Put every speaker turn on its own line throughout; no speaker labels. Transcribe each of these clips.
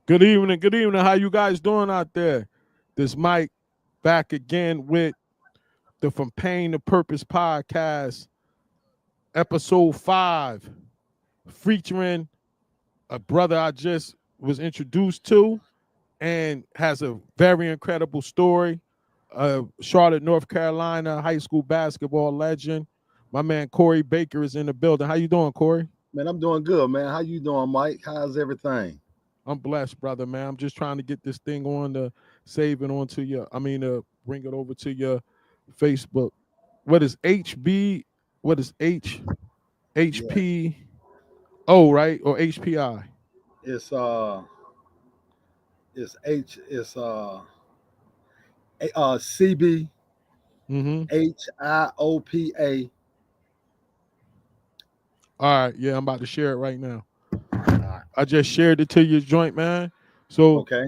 Good evening. Good evening. How you guys doing out there? This Mike back again with the From Pain to Purpose podcast, episode 5, featuring a brother I just was introduced to and has a very incredible story. Charlotte, North Carolina high school basketball legend. My man Corey Baker is in the building. How you doing, Corey?
Man, I'm doing good, man. How you doing, Mike? How's everything?
I'm blessed, brother, man. I'm just trying to get this thing on to save it onto your, bring it over to your Facebook. What is HB? What is
Yeah,
HPO, right? Or HPI?
it's it's H, CB
Mm-hmm.
HIOPA.
All right. Yeah, I'm about to share it right now. I just shared it to your joint, man. So
Okay,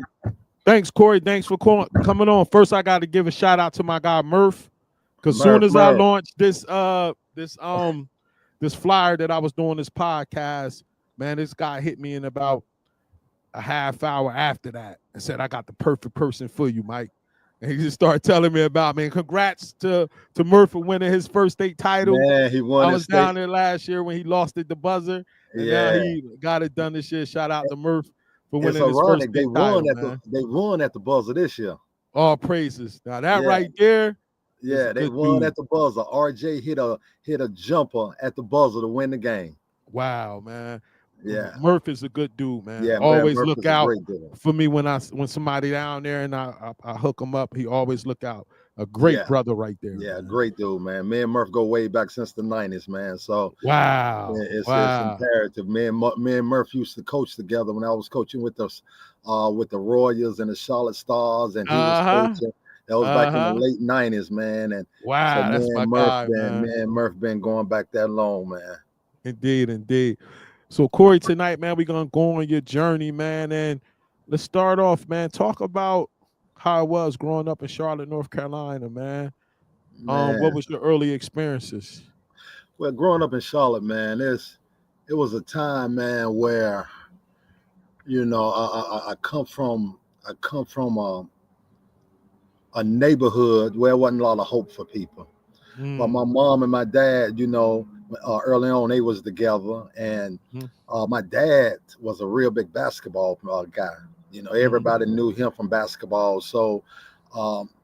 thanks, Corey. Thanks for coming on. First, I got to give a shout out to my guy Murph. Cause soon
Murph,
as I
Murph.
launched this flyer that I was doing this podcast, man, this guy hit me in about a half hour after that and said, I got the perfect person for you, Mike. And he just started telling me about, man, congrats to Murph for winning his first state title.
Man, he
I
won his
was
state.
down there last year when he lost at the buzzer, and now
Yeah,
he got it done this year. Shout out to Murph for
it's
winning his first
ironic. They
state
won
title,
at the
man.
they won at the buzzer this year.
All praises. Now that
Yeah,
right there is a
yeah, they
good
won
dude.
at the buzzer. RJ hit a jumper at the buzzer to win the game.
Wow, man.
Yeah,
Murph is a good dude, man.
yeah, man.
Always
Murph
look
is a
out
great dude.
for me when somebody down there and I hook him up. He always look out. A great
Yeah.
brother right there,
Yeah,
man.
great dude, man. Me and Murph go way back since the '90s, man. So
Wow,
it's
wow.
imperative. Me and Murph used to coach together when I was coaching with the Royals and the Charlotte Stars, and he was
Uh huh.
coaching. That was back
Uh
in the
huh.
late '90s, man. And so
Wow, that's my guy,
Me
man.
and Murph been going back that long, man.
Indeed, indeed. So Corey, tonight, man, we're gonna go on your journey, man, and let's start off, man. Talk about how it was growing up in Charlotte, North Carolina, man. What
Man,
was your early experiences?
well, growing up in Charlotte, man, it was a time, man, where I come from a neighborhood where there wasn't a lot of hope for people. But my
Mm,
mom and my dad, early on they was together, and
mm,
my dad was a real big basketball guy.
mm,
Everybody knew him from basketball, so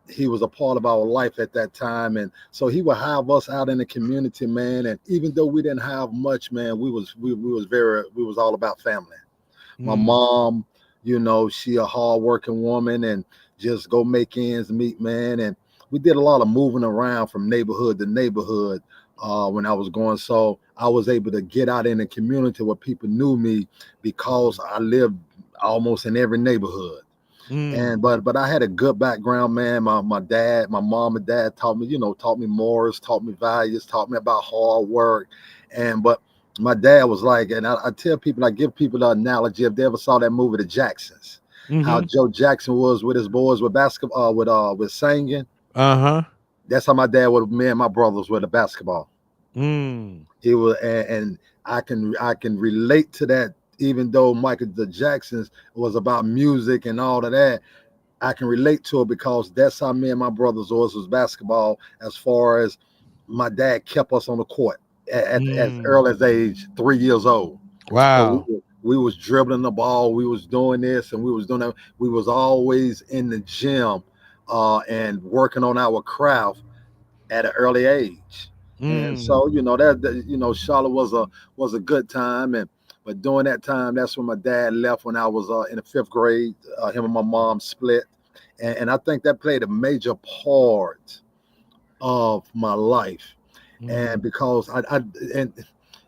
he was a part of our life at that time, and so he would have us out in the community, man. And even though we didn't have much, man, we was all about family. My
mm,
mom, she a hardworking woman and just go make ends meet, man. And we did a lot of moving around from neighborhood to neighborhood when I was going. So I was able to get out in the community where people knew me because I lived almost in every neighborhood.
mm,
And but I had a good background, man. My mom and dad taught me morals, taught me values, taught me about hard work. And but my dad was like, and I tell people, I give people the analogy, if they ever saw that movie, The Jacksons, how
mm-hmm.
Joe Jackson was with his boys with basketball, with singing.
Uh-huh.
That's how my dad was. Me and my brothers were the basketball.
Mm,
He was, and I can relate to that. Even though Michael the Jacksons was about music and all of that, I can relate to it because that's how me and my brothers was basketball. As far as my dad kept us on the court at as
mm.
early as age 3 years old. So
Wow.
we was dribbling the ball, we was doing this, and we was doing that. We was always in the gym and working on our craft at an early age. And
Mm,
so Charlotte was a good time. And but during that time, that's when my dad left when I was in the 5th grade. Him and my mom split, and I think that played a major part of my life. And
mm,
because and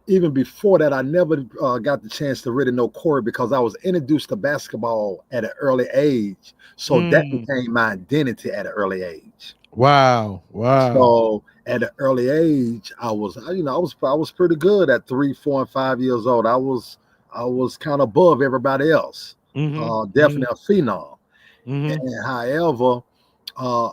even before that, I never got the chance to really know Corey because I was introduced to basketball at an early age. So that
mm.
became my identity at an early age.
Wow. Wow.
So at an early age, I was pretty good at 3, 4, and 5 years old. I was kind of above everybody else.
Mm-hmm. Mm-hmm.
Definitely a phenom.
Mm-hmm.
And however, uh,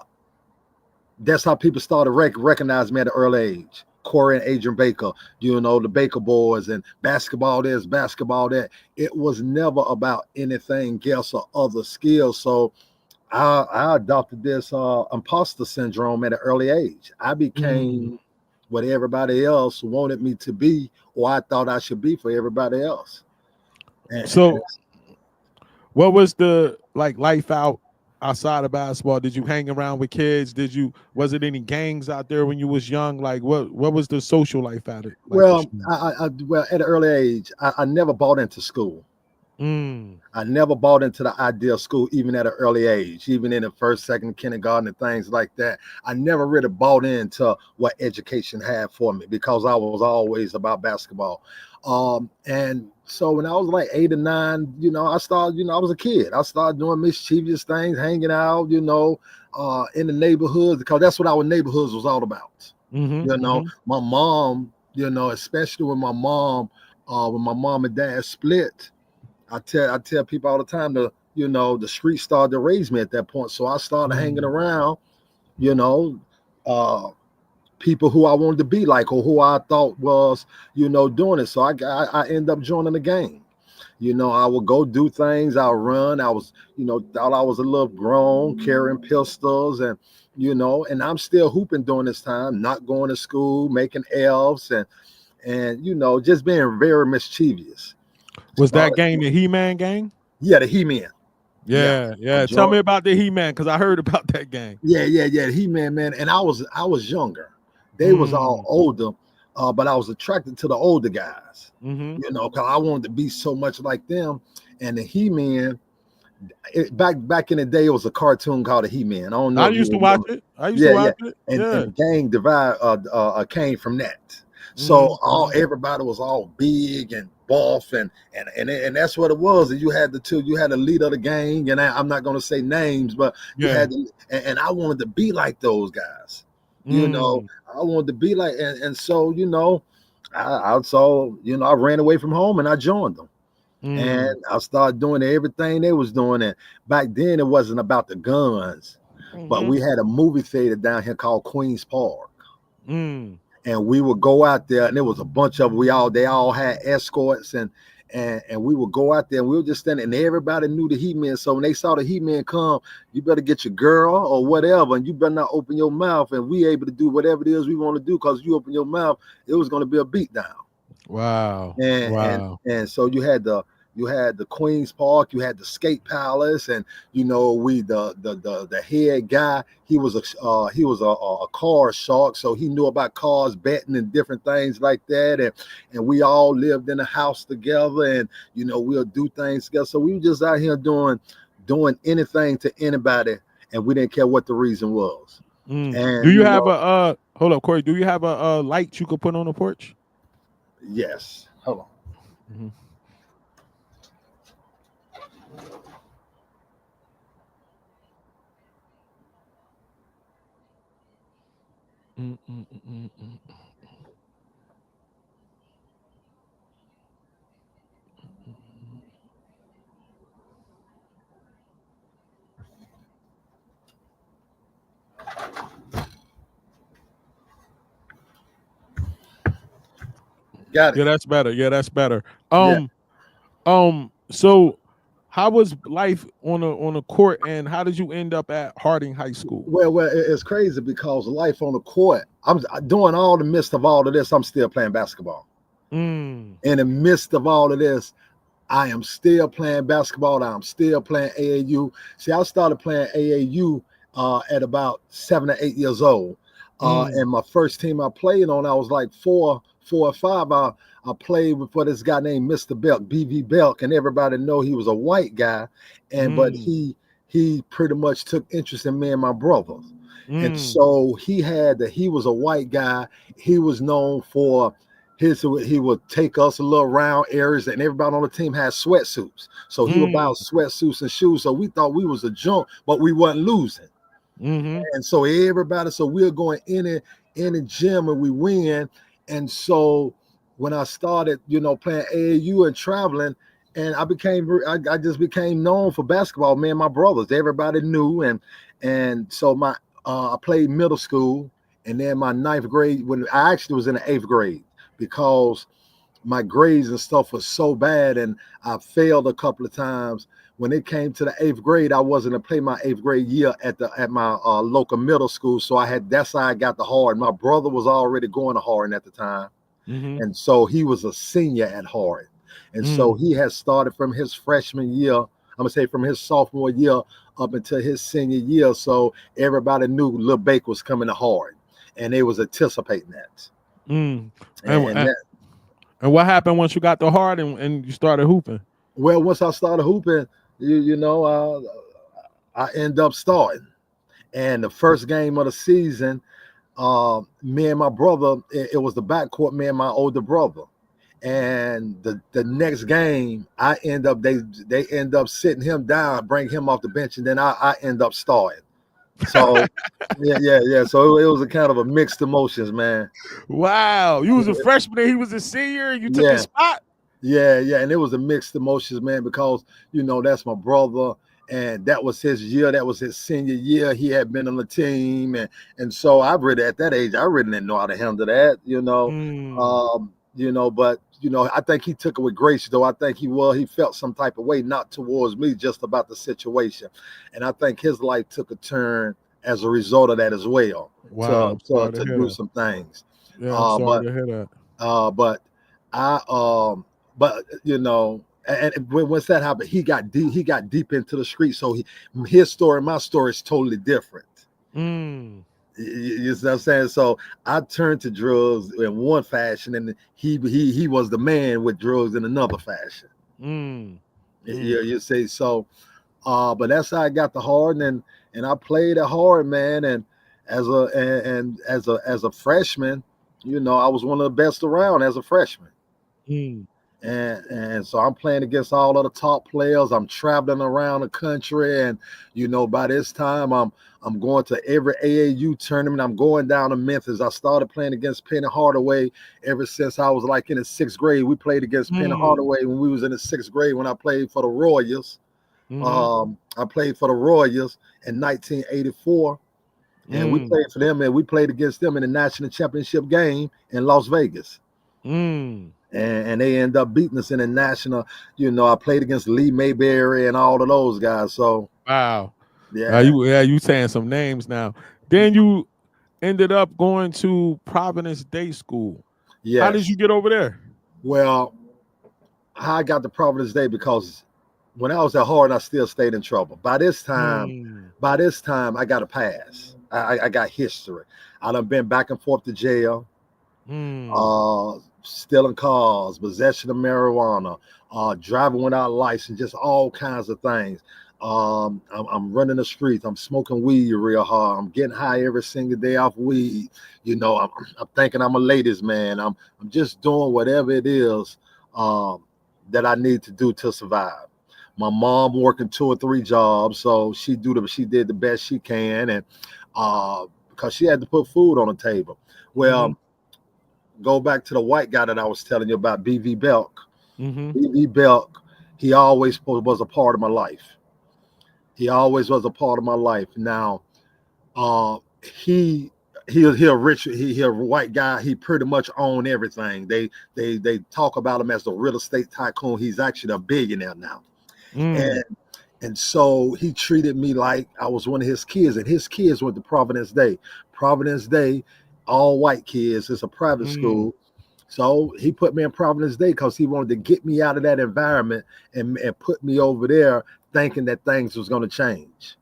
that's how people started recognizing me at an early age. Corey and Adrian Baker, the Baker boys, and basketball this, basketball that. It was never about anything else or other skills. So I adopted this imposter syndrome at an early age. I
Mm.
became what everybody else wanted me to be, or I thought I should be for everybody else. And
So what was the like life outside of basketball? Did you hang around with kids? Was it any gangs out there when you was young? Like what was the social life at it like for
well,
you?
well, at an early age, I never bought into school.
Mm.
I never bought into the idea of school, even at an early age, even in the first, second kindergarten and things like that. I never really bought into what education had for me because I was always about basketball. And so when I was like 8 or 9, I started, I was a kid. I started doing mischievous things, hanging out, in the neighborhoods, because that's what our neighborhoods was all about.
Mm-hmm, mm-hmm.
My mom, especially when my mom and dad split, I tell people all the time the street started to raise me at that point. So I started hanging around, you know, uh, people who I wanted to be like or who I thought was, doing it. So I end up joining the gang. I would go do things. I'll run. I was, thought I was a little grown, carrying pistols and I'm still hooping during this time, not going to school, making elves and just being very mischievous.
Was
Uh,
that gang the He-Man gang?
yeah, the He-Man. Yeah,
Yeah,
I
yeah. Tell me
joined.
about the He-Man because I heard about that gang.
Yeah. He-Man, man. And I was younger. They was all
Mm.
older, but I was attracted to the older guys.
Mm-hmm.
Because I wanted to be so much like them. And the He-Man, back in the day, it was a cartoon called the He-Man. I don't know
I
if you
used to watch
remember.
it. I used to
Yeah.
watch it.
And
Yeah.
the gang divide came from that. So
Mm-hmm.
everybody was all big and buff and that's what it was. And you had you had the leader of the gang, and I'm not going to say names, but you
Yeah.
had and I wanted to be like those guys.
Mm.
I wanted to be like and so I saw I ran away from home and I joined them. And
Mm.
I started doing everything they was doing. And back then it wasn't about the guns, but
Mm-hmm.
we had a movie theater down here called Queens Park.
Mm.
And we would go out there, and there was a bunch of they all had escorts, and we would go out there, and we were just standing, and everybody knew the He-Man. So when they saw the He-Man come, you better get your girl or whatever, and you better not open your mouth, and we able to do whatever it is we want to do, because you open your mouth, it was going to be a beatdown.
Wow.
and
Wow.
and so you had the Queens Park, you had the Skate Palace, and we the head guy. He was a car shark, so he knew about cars, betting, and different things like that. And we all lived in a house together, and we'll do things together. So we were just out here doing anything to anybody, and we didn't care what the reason was.
Mm. Do
And
you have a hold up, Corey? Do you have a light you could put on the porch?
yes, hold on.
Mm-hmm. Mm, mm, mm, mm, mm.
Got it.
Yeah, that's better. Yeah, that's better.
Yeah.
So how was life on a court, and how did you end up at Harding High School?
Well, it's crazy because life on the court, I'm doing all the midst of all of this, I'm still playing basketball.
Mm.
In the midst of all of this, I am still playing basketball. I'm still playing AAU. See, I started playing AAU at about 7 or 8 years old.
Mm.
And my first team I played on, I was like four or five. I played for this guy named Mr. Belk, BV Belk, and everybody know he was a white guy, but
Mm.
he pretty much took interest in me and my brothers. And
Mm.
so he was a white guy. He was known for he would take us a little round areas, and everybody on the team had sweatsuits. So he would buy
Mm.
us sweatsuits and shoes. So we thought we was a junk, but we wasn't losing.
Mm-hmm.
And so so we're going in the gym and we win. And so when I started, playing AAU and traveling, and I just became known for basketball. Me and my brothers, everybody knew, and so I played middle school, And then my ninth grade, when I actually was in the eighth grade, because my grades and stuff was so bad, and I failed a couple of times. When it came to the eighth grade, I wasn't to play my eighth grade year at my local middle school, so that's how I got the Hardin. My brother was already going to Hardin at the time,
Mm-hmm.
and so he was a senior at Hardin, and so
Mm.
he had started from his freshman year. I'm gonna say from his sophomore year up until his senior year. So everybody knew Lil Bake was coming to Hardin, and they was anticipating that.
Mm. And,
And
and
that,
and what happened once you got the heart and you started hooping?
well, once I started hooping, I end up starting. And the first game of the season, me and my brother, it was the backcourt, me and my older brother. And the next game, they end up sitting him down, bring him off the bench, and then I end up starting. So yeah. So it was a kind of a mixed emotions, man.
Wow, you was a freshman and he was a senior, and you took his
Yeah,
spot.
yeah, and it was a mixed emotions, man, because that's my brother, and that was his year, that was his senior year. He had been on the team, and so I really at that age, I really didn't know how to handle that,
Mm.
but I think he took it with grace, though. I think he felt some type of way, not towards me, just about the situation, and I think his life took a turn as a result of that as well,
Wow,
to
I'm sorry to
to
hear
do
that.
some things,
Yeah, I'm
uh,
sorry
but
to hear that.
but I but and once that happened, he got deep into the street. So his story and my story is totally different.
Mm.
You see what I'm saying? So I turned to drugs in one fashion, and he was the man with drugs in another fashion.
Mm. Mm.
You see, so but that's how I got the hard, and I played it hard, man. And as a freshman, I was one of the best around as a freshman.
Mm.
And so I'm playing against all of the top players. I'm traveling around the country, and by this time I'm going to every AAU tournament. I'm going down to Memphis. I started playing against Penny Hardaway ever since I was like in the sixth grade. We played against Penny
Mm.
Hardaway when we was in the sixth grade when I played for the Royals.
Mm-hmm.
I played for the Royals in 1984, and we
Mm.
played for them, and we played against them in the national championship game in Las Vegas.
Mm.
And they end up beating us in the national. I played against Lee Mayberry and all of those guys. So
Wow.
yeah,
You saying some names now. Then you ended up going to Providence Day School. How did
yes.
you get over there?
Well, I got the Providence Day because when I was at Hardin, I still stayed in trouble.
Mm.
By this time, I got a pass. I got history. I done been back and forth to jail,
Mm.
stealing cars, possession of marijuana, driving without license, just all kinds of things. I'm running the streets. I'm smoking weed real hard. I'm getting high every single day off weed. I'm thinking I'm a ladies' man. I'm just doing whatever it is um, that I need to do to survive. My mom working two or three jobs, so she did the best she can, and because she had to put food on the table.
Mm-hmm.
Well, go back to the white guy that I was telling you about, BV Belk.
Mm-hmm.
BV Belk, he always was a part of my life. He always was a part of my life. Now, uh, he a rich he a white guy. He pretty much owned everything. They talk about him as the real estate tycoon. He's actually a billionaire now,
Mm.
and so he treated me like I was one of his kids, and his kids went to Providence Day. Providence Day, all white kids. It's a private
Mm.
school. So he put me in Providence Day because he wanted to get me out of that environment and put me over there thinking that things was going to change,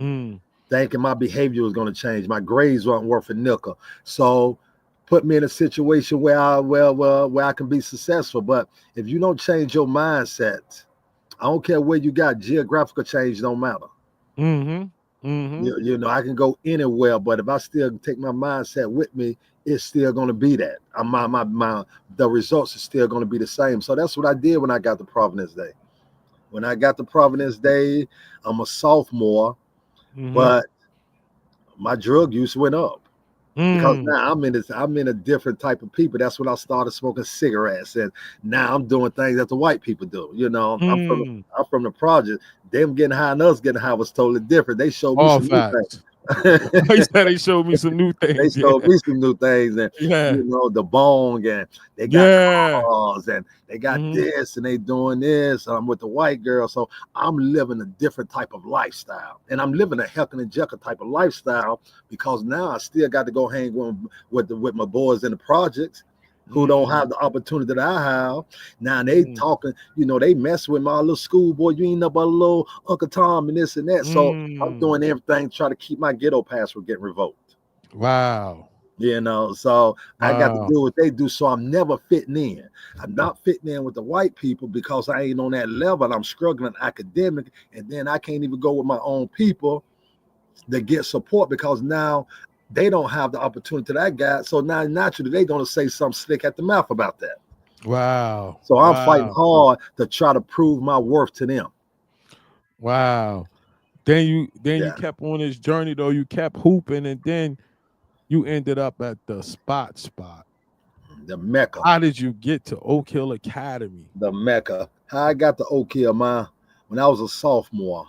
Mm.
thinking my behavior was going to change. My grades weren't worth a nickel. So put me in a situation where where I can be successful. But if you don't change your mindset, I don't care where you got, geographical change don't matter.
Mm-hmm. Mm-hmm.
I can go anywhere, but if I still take my mindset with me, it's still going to be that. The results are still going to be the same. So that's what I did when I got to Providence Day. When I got to Providence Day, I'm a sophomore,
Mm-hmm.
but my drug use went up because
Mm.
now I'm in a different type of people. That's when I started smoking cigarettes, and now I'm doing things that the white people do.
Mm.
I'm from the project. Them getting high and us getting high was totally different. They showed me
All
some new things.
facts. He said they showed me some new
They
things. Yeah,
showed me some new things, and
yeah,
the bong, and they got
yeah.
cars, and they got
Hmm.
this, and they doing this. I'm with the white girl, so I'm living a different type of lifestyle, and I'm living a Heck and a Jekyll type of lifestyle because now I still got to go hang with my boys in the projects who don't have the opportunity that I have. Now they talking, they mess with my little schoolboy. You ain't know about a little Uncle Tom and this and that. So I'm doing everything to try to keep my ghetto pass from getting revoked.
Wow.
So I got to
Wow.
do what they do. So I'm never fitting in. I'm not fitting in with the white people because I ain't on that level. I'm struggling academic, and then I can't even go with my own people that get support because now they don't have the opportunity that I got. So now naturally they're gonna say something slick at the mouth about that.
Wow.
So I'm fighting
Wow.
hard to try to prove my worth to them.
Wow. Then you
Yeah,
kept on this journey though. You kept hooping, and then you ended up at the spot.
the Mecca,
How did you get to Oak Hill Academy?
the Mecca. How I got to Oak Hill, man, when I was a sophomore.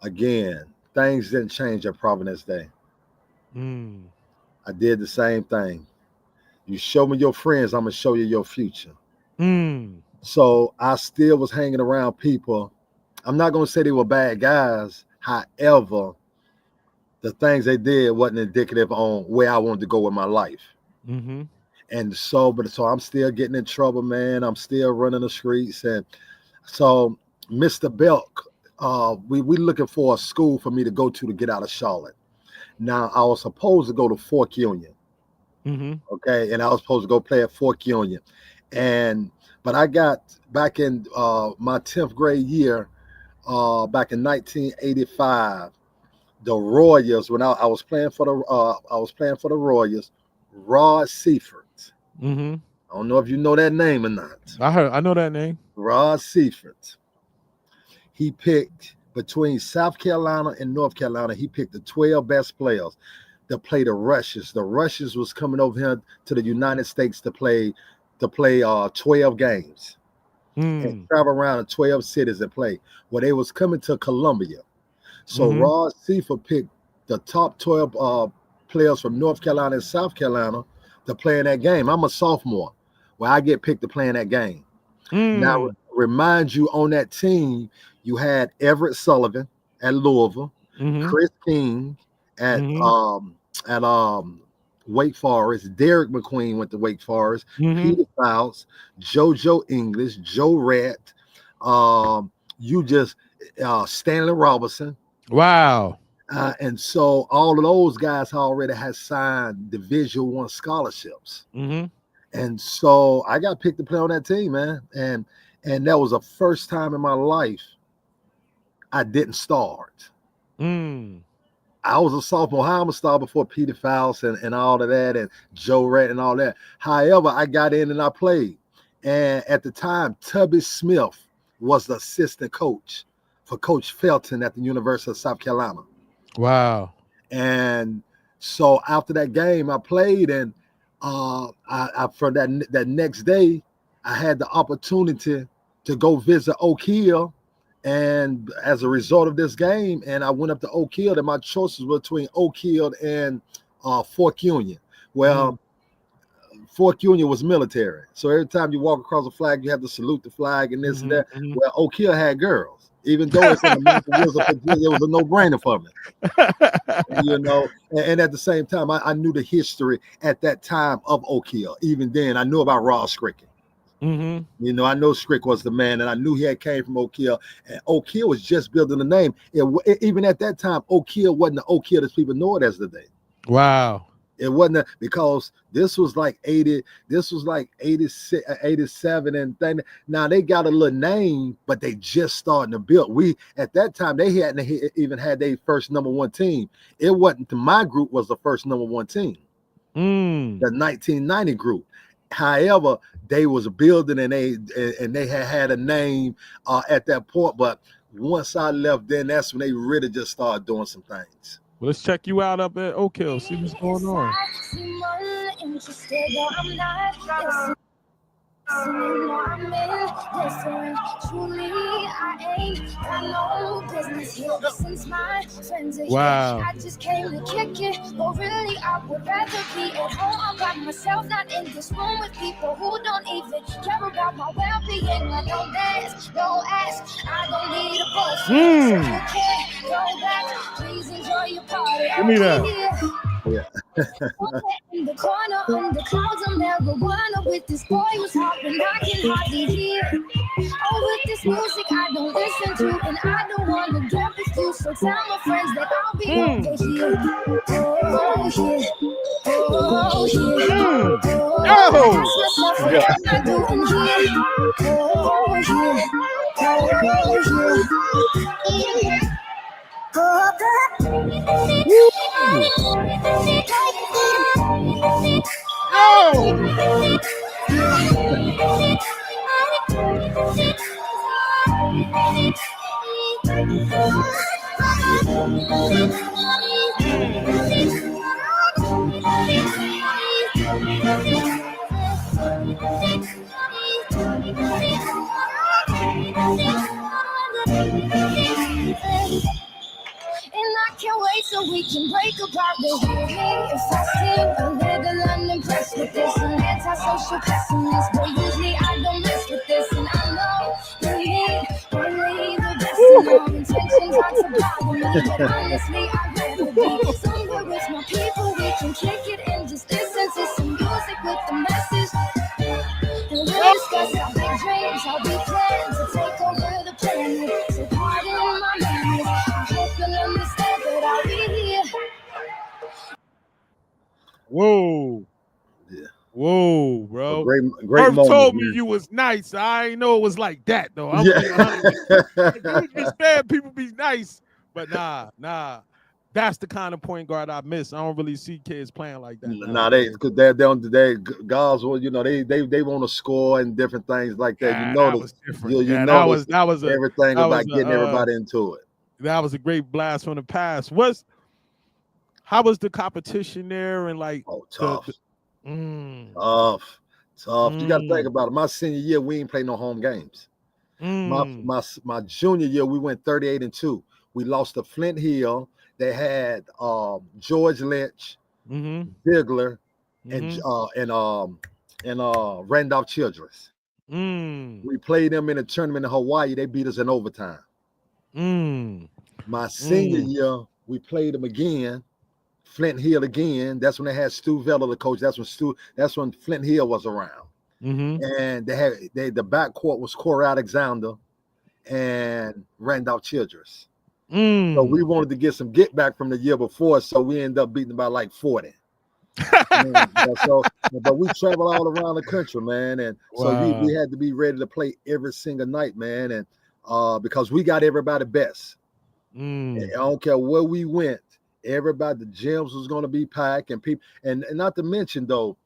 Again, things didn't change at Providence Day.
Mm.
I did the same thing. You show me your friends, I'm gonna show you your future.
Mm.
So I still was hanging around people. I'm not gonna say they were bad guys. However, the things they did wasn't indicative on where I wanted to go with my life.
Mm-hmm.
And so I'm still getting in trouble, man. I'm still running the streets. And so Mr. Belk, we looking for a school for me to go to get out of Charlotte. Now I was supposed to go to Fork Union,
Mm-hmm.
okay, and I was supposed to go play at Fork Union, and but I got back in my 10th grade year, back in 1985, the Royals when I was playing for the Royals, Rod Seifert.
Mm-hmm.
I don't know if you know that name or not.
I know that name.
Rod Seifert. He picked between South Carolina and North Carolina. He picked the 12 best players to play the Russians. The Russians was coming over here to the United States to play 12 games and
Mm.
travel around in 12 cities and play. Well, they was coming to Columbia. So
Mm-hmm.
Rod Seifert picked the top 12 players from North Carolina and South Carolina to play in that game. I'm a sophomore. Well, I get picked to play in that game. Now,
Mm.
remind you on that team, you had Everett Sullivan at Louisville,
Mm-hmm.
Chris King at
Mm-hmm.
um, Wake Forest, Derek McQueen went to Wake Forest,
Mm-hmm.
Peter Fouts, JoJo English, Joe Rat, you just Stanley Robinson.
Wow.
And so all of those guys already had signed Division I scholarships.
Mm-hmm.
And so I got picked to play on that team, man. And that was the first time in my life I didn't start.
Mm.
I was a sophomore. How I'm a star before Peter Faust and all of that, and Joe Rat and all that. However, I got in and I played. And at the time, Tubby Smith was the assistant coach for Coach Felton at the University of South Carolina.
Wow.
And so after that game, I played, and for that next day, I had the opportunity to go visit Oak Hill. And as a result of this game, and I went up to Oak Hill, and my choices were between Oak Hill and Fork Union.
Mm.
Well, Fork Union was military, so every time you walk across the flag, you have to salute the flag and this and
Mm-hmm.
that.
Mm-hmm.
Well, Oak Hill had girls, even though it's in the Mountain Woods of Virginia, it was a no-brainer for me. And at the same time, I knew the history at that time of Oak Hill. Even then, I knew about Ross Scricken.
Mm-hmm.
I know Scrick was the man, and I knew he had came from Oak Hill. And Oak Hill was just building the name. Even at that time, Oak Hill wasn't the Oak Hill that people know it as today.
Wow.
It wasn't because this was like 80, this was like 86, 87 and thing. Now they got a little name, but they just starting to build. We at that time they hadn't even had their first number one team. It wasn't my group was the first number one team,
Mm.
the 1990 group. However, they was building and they had a name at that point. But once I left, then that's when they really just started doing some things.
Well, let's check you out up at Oak Hill. See what's going on.
Truly, I ain't got no business Since my friends are
Wow.
here, I just came to kick it. But really, I would rather be at home all by myself, not in this room with people who don't even care about my well-being. I don't dance, don't ask, I don't need a bus. So you can't go back. Please enjoy your party.
Give me that.
In the corner, under clouds of marijuana with this boy who's hopping, I can hardly hear. Oh, with this music I don't listen to, and I don't want to get with you. So tell my friends that I'll be over here. Oh, yeah. Oh, yeah. Oh, ask myself what am I doing here? Oh, yeah. Oh, yeah. And I can't wait so we can break apart the healing. If I seem a little unimpressed with this, an antisocial pessimist, but usually I don't mess with this. And I know you need only the best, and our intentions are to bother me. But honestly, I'd rather be somewhere with my people. We can kick it and just listen to some music with the message. And we'll discuss our big dreams, how we plan to take over the planet. So pardon my manners, I hope you'll understand that I'll be here.
Whoa.
Yeah.
Whoa, bro.
Great
Herb
moment,
told me
man.
you was nice. I ain't know it was like that though. I'm
Yeah.
being honest. Like, dudes be saying people be nice, but nah. That's the kind of point guard I miss. I don't really see kids playing like that.
Nah, they
nowadays.
because they guys, well, you know, they want to score and different things like that. You
Yeah, that
notice,
was different.
you
Yeah,
notice
that was
everything
that was
about getting everybody into it.
that was a great blast from the past. How was the competition there and like
Oh, tough,
mm,
tough. You got to think about it. My senior year, we ain't play no home games. My junior year, we went 38-2. We lost to Flint Hill. They had George Lynch, Bigler, and Randolph Childress. We played them in a tournament in Hawaii. They beat us in overtime. My senior year, we played them again. Flint Hill again. That's when they had Stu Vella, the coach. That's when Flint Hill was around. And the backcourt was Corey Alexander and Randolph Childress. So we wanted to get some get back from the year before, so we ended up beating by like 40. But we traveled all around the country, man, and so we had to be ready to play every single night, man, and because we got everybody best. And I don't care where we went, everybody, the gyms was going to be packed, and people, and not to mention though,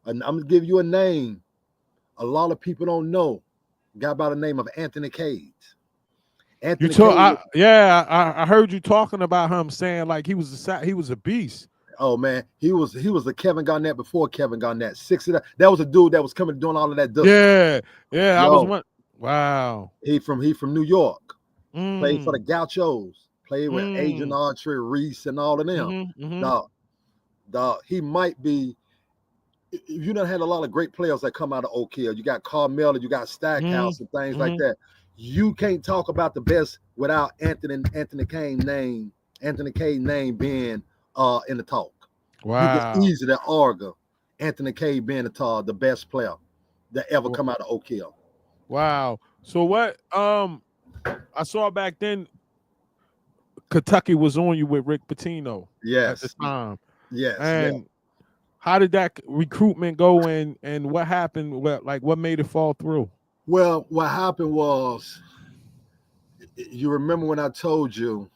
and I'm gonna give you a name. A lot of people don't know. A guy by the name of Anthony Cage.
I heard you talking about him saying like he was a beast.
Oh man, he was the Kevin Garnett before Kevin Garnett. That was a dude that was coming doing all of that.
Yeah. I was one. Wow.
He from New York. Played for the Gauchos. Played with Agent Archery, Reese, and all of them. Dog, he might be. You done had a lot of great players that come out of Oak Hill. You got Carmelo, you got Stackhouse, and things like that. You can't talk about the best without Anthony Kane name being in the talk.
Wow.
You can easily argue Anthony Kane being the best player that ever come out of Oak Hill.
Wow. So what I saw back then, Kentucky was on you with Rick Pitino at the time.
Yes.
And how did that recruitment go and what happened? What made it fall through?
Well, what happened was, you remember when I told you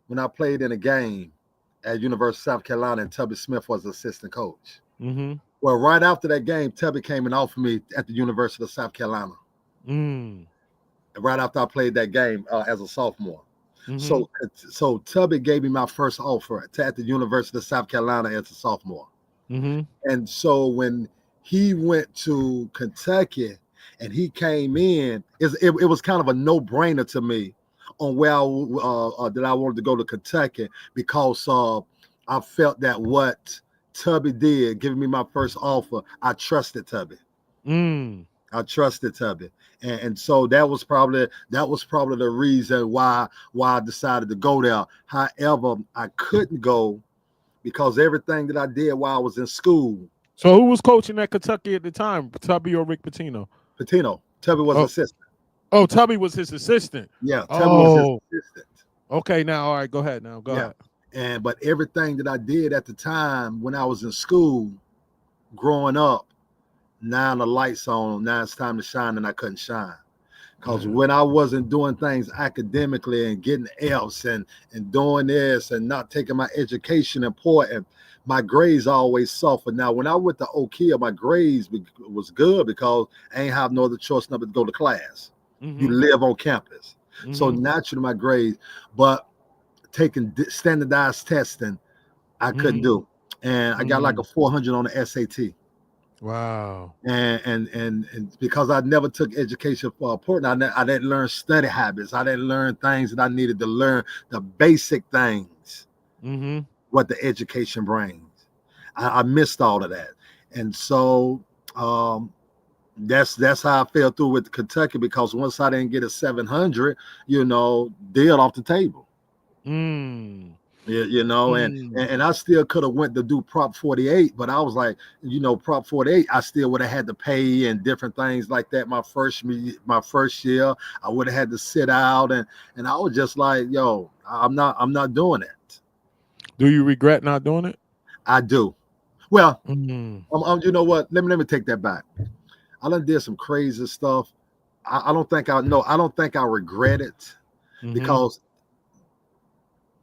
when I played in a game at University of South Carolina and Tubby Smith was the assistant coach. Well, right after that game, Tubby came and offered me at the University of South Carolina. Right after I played that game as a sophomore. So Tubby gave me my first offer at the University of South Carolina as a sophomore. And so when he went to Kentucky and he came in, it was kind of a no-brainer to me on where that I wanted to go to Kentucky because I felt that what Tubby did, giving me my first offer, I trusted Tubby. I trusted Tubby, and so that was probably the reason why I decided to go there. However, I couldn't go because everything that I did while I was in school.
So who was coaching at Kentucky at the time, Tubby or Rick Pitino?
Pitino. Tubby was assistant.
Oh, Tubby was his assistant.
Yeah, Tubby was his assistant.
Okay, now all right, go ahead. Now go ahead.
But everything that I did at the time when I was in school, growing up, now the lights on, now it's time to shine, and I couldn't shine. Because when I wasn't doing things academically and getting F's and doing this and not taking my education important, my grades always suffered. Now, when I went to Oak Hill, my grades was good because I ain't have no other choice but to go to class. You live on campus. So naturally my grades, but taking standardized testing, I couldn't do. And I got like a 400 on the SAT.
Wow.
And because I never took education for important, I didn't learn study habits. I didn't learn things that I needed to learn, the basic things, what the education brings. I missed all of that. And so that's how I fell through with Kentucky, because once I didn't get a 700, deal off the table. And I still could have went to do Prop 48, but I was like, Prop 48, I still would have had to pay and different things like that. My first year, I would have had to sit out, and I was just like, yo, I'm not doing it.
Do you regret not doing it?
I do. Well, you know what? Let me take that back. I done did some crazy stuff. I don't think I regret it, because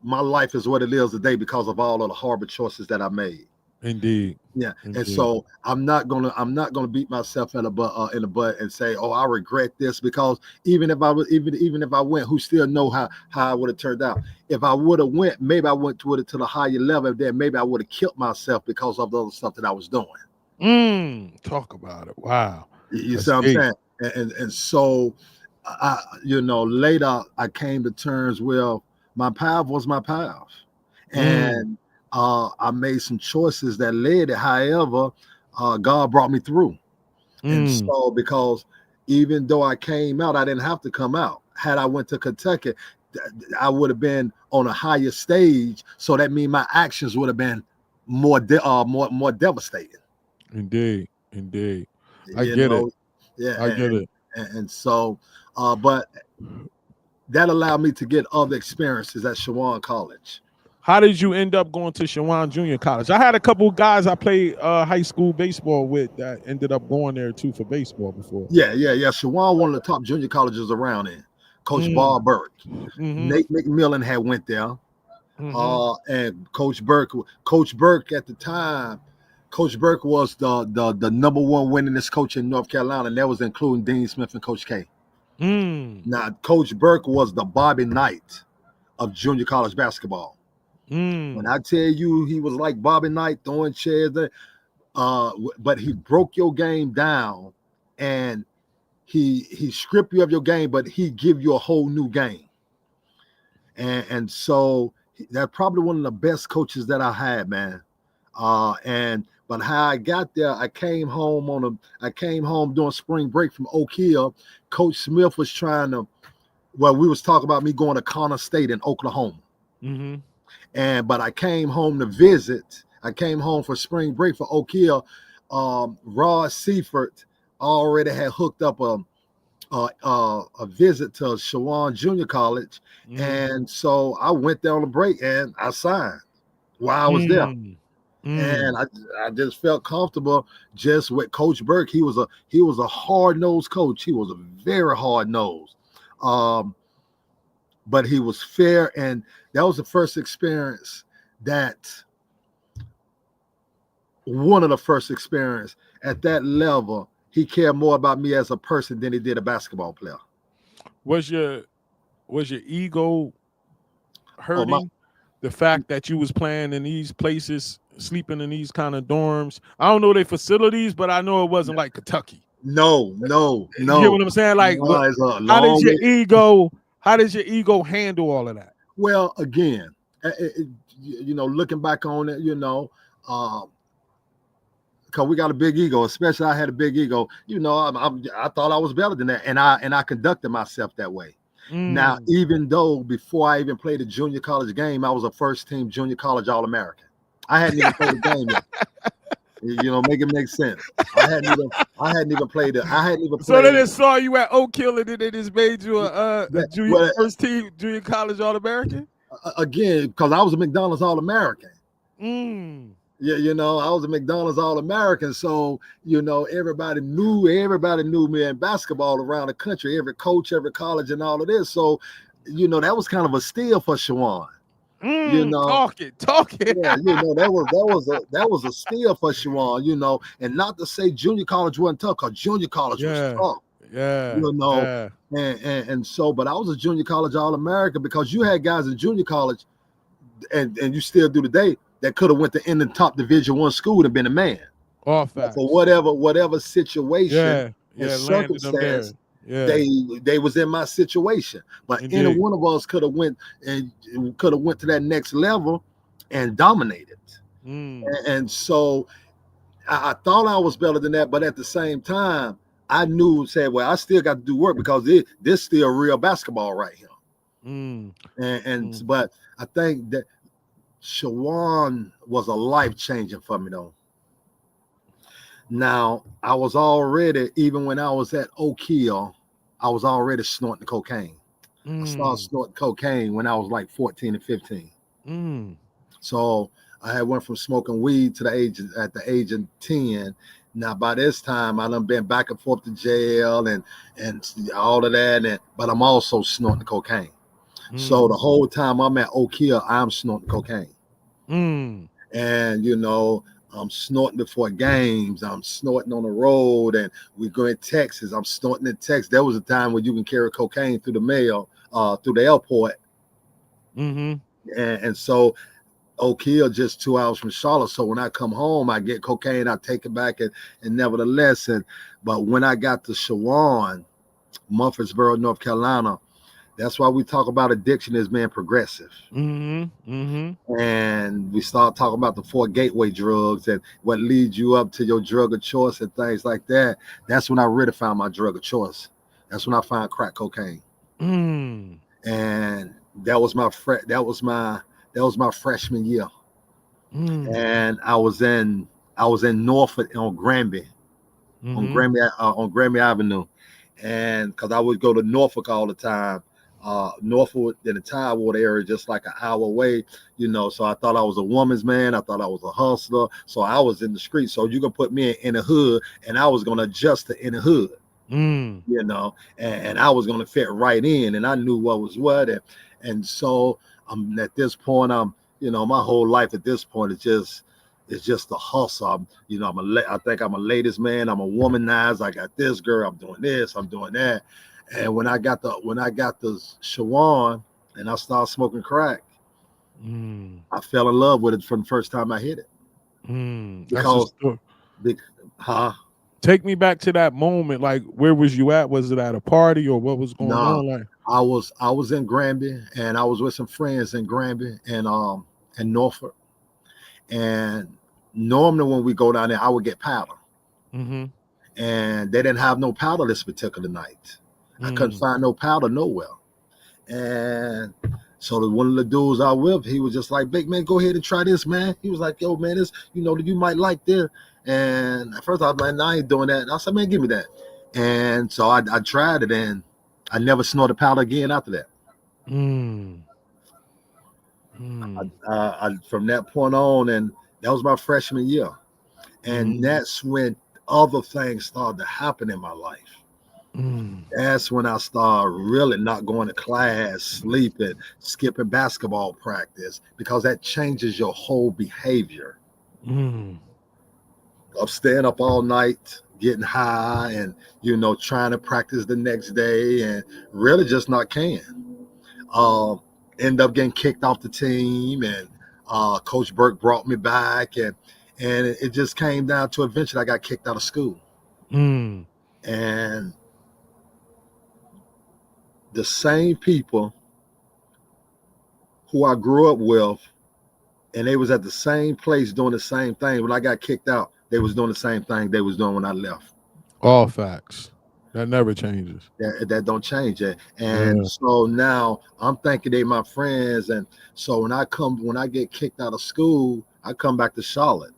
my life is what it is today because of all of the horrible choices that I made.
Indeed.
Yeah. Indeed. And so I'm not gonna beat myself in the butt and say, oh, I regret this, because even if I went, who still know how I would have turned out. If I would have went, maybe I went to the higher level, then maybe I would have killed myself because of the other stuff that I was doing.
Talk about it. Wow.
You see what I'm saying? And so later I came to terms with my path was my path. And I made some choices that led it. However, God brought me through. And so, because even though I came out, I didn't have to come out. Had I went to Kentucky, I would have been on a higher stage. So that means my actions would have been more devastating.
Indeed. I get it.
Yeah,
I get it.
And so, but that allowed me to get other experiences at Shawan College.
How did you end up going to Shawan Junior College? I had a couple of guys I played high school baseball with that ended up going there too for baseball before.
Yeah. Shawan, one of the top junior colleges around there. Coach Bob Burke. Nate McMillan had went there. And Coach Burke at the time, Coach Burke was the number one winningest coach in North Carolina, and that was including Dean Smith and Coach K. Now, Coach Burke was the Bobby Knight of junior college basketball. When I tell you he was like Bobby Knight throwing chairs, but he broke your game down, and he stripped you of your game, but he give you a whole new game. And so that's probably one of the best coaches that I had, man. But how I got there, I came home during spring break from Oak Hill. Coach Smith was we was talking about me going to Connor State in Oklahoma. But I came home to visit. I came home for spring break for Oak Hill. Rod Seifert already had hooked up a visit to Shawan Junior College. And so I went there on a break and I signed while I was there. And I just felt comfortable just with Coach Burke. He was a hard-nosed coach. He was a very hard-nosed. But he was fair, and that was the first experience one of the first experience at that level. He cared more about me as a person than he did a basketball player.
Was your ego hurting? The fact that you was playing in these places, sleeping in these kind of dorms. I don't know their facilities, but I know it wasn't like Kentucky.
No.
You get what I'm saying? Like,
no,
how did your ego How does your ego handle all of that?
Well, again, looking back on it, because we got a big ego, especially I had a big ego. I thought I was better than that, and I conducted myself that way. Now, even though before I even played a junior college game, I was a first team junior college All-American. I hadn't even played a game yet. Make it make sense. I hadn't even played it. I hadn't even played.
So they just saw you at Oak Hill and then they just made you a
Well,
first team junior college All-American?
Again, because I was a McDonald's All-American. Yeah, I was a McDonald's All-American. So, everybody knew me in basketball around the country, every coach, every college, and all of this. So, that was kind of a steal for Shawan.
Talk it.
Yeah, that was a steal for Shawan, and not to say junior college wasn't tough, because junior college was tough.
Yeah.
And so, but I was a junior college All-American because you had guys in junior college, and you still do today, that could have went to in the top Division I school and been a man.
All facts.
For whatever situation and circumstance, they was in my situation. But
Indeed.
any one of us could have went to that next level and dominated. And so I thought I was better than that, but at the same time, I said, well, I still got to do work, because this still real basketball right here. But I think that Shawan was a life changing for me though. Now, I was already, even when I was at Oak Hill, I was already snorting cocaine. I started snorting cocaine when I was like 14 and 15. So I had went from smoking weed at the age of 10. Now, by this time, I done been back and forth to jail and all of that, but I'm also snorting cocaine. So the whole time I'm at Oak Hill, I'm snorting cocaine. And, I'm snorting before games. I'm snorting on the road, and we go in Texas. I'm snorting in Texas. There was a time when you can carry cocaine through the mail, through the airport. And so Oak Hill, just 2 hours from Charlotte. So when I come home, I get cocaine, I take it back, and nevertheless. But when I got to Shawan, Murfreesboro, North Carolina, that's why we talk about addiction as being progressive. And we start talking about the 4 gateway drugs and what leads you up to your drug of choice and things like that. That's when I really found my drug of choice. That's when I found crack cocaine. And that was my freshman year. And I was in Norfolk on Granby, on Granby Avenue, and because I would go to Norfolk all the time. Norfolk in the Tidewater area, just like an hour away, so I thought I was a woman's man. I thought I was a hustler. So I was in the street. So you can put me in the hood, and I was going to adjust to in the hood, and I was going to fit right in, and I knew what was what. And so at this point, my whole life at this point is just a hustle. I think I'm a ladies man. I'm a womanizer. I got this girl. I'm doing this. I'm doing that. And when I got the Shawan and I started smoking crack, I fell in love with it from the first time I hit it. Because
take me back to that moment. Like, where was you at? Was it at a party or what was going on? Like,
I was in Granby, and I was with some friends in Granby and Norfolk. And normally when we go down there, I would get powder. And they didn't have no powder this particular night. I couldn't find no powder nowhere. And so one of the dudes I with, he was just like, "Big man, go ahead and try this, man." He was like, "Yo, man, this, you might like this." And at first I was like, "Nah, I ain't doing that." And I said, "Man, give me that." And so I tried it, and I never snorted powder again after that. From that point on, and that was my freshman year. And that's when other things started to happen in my life. That's when I started really not going to class, sleeping, skipping basketball practice, because that changes your whole behavior. Of staying up all night, getting high, and trying to practice the next day, and really just not can. End up getting kicked off the team, and Coach Burke brought me back, and it just came down to eventually I got kicked out of school. And the same people who I grew up with, and they was at the same place doing the same thing. When I got kicked out, they was doing the same thing they was doing when I left.
All facts. That never changes.
That don't change it. And
Yeah.
so now I'm thinking they my friends. And so when I get kicked out of school, I come back to Charlotte.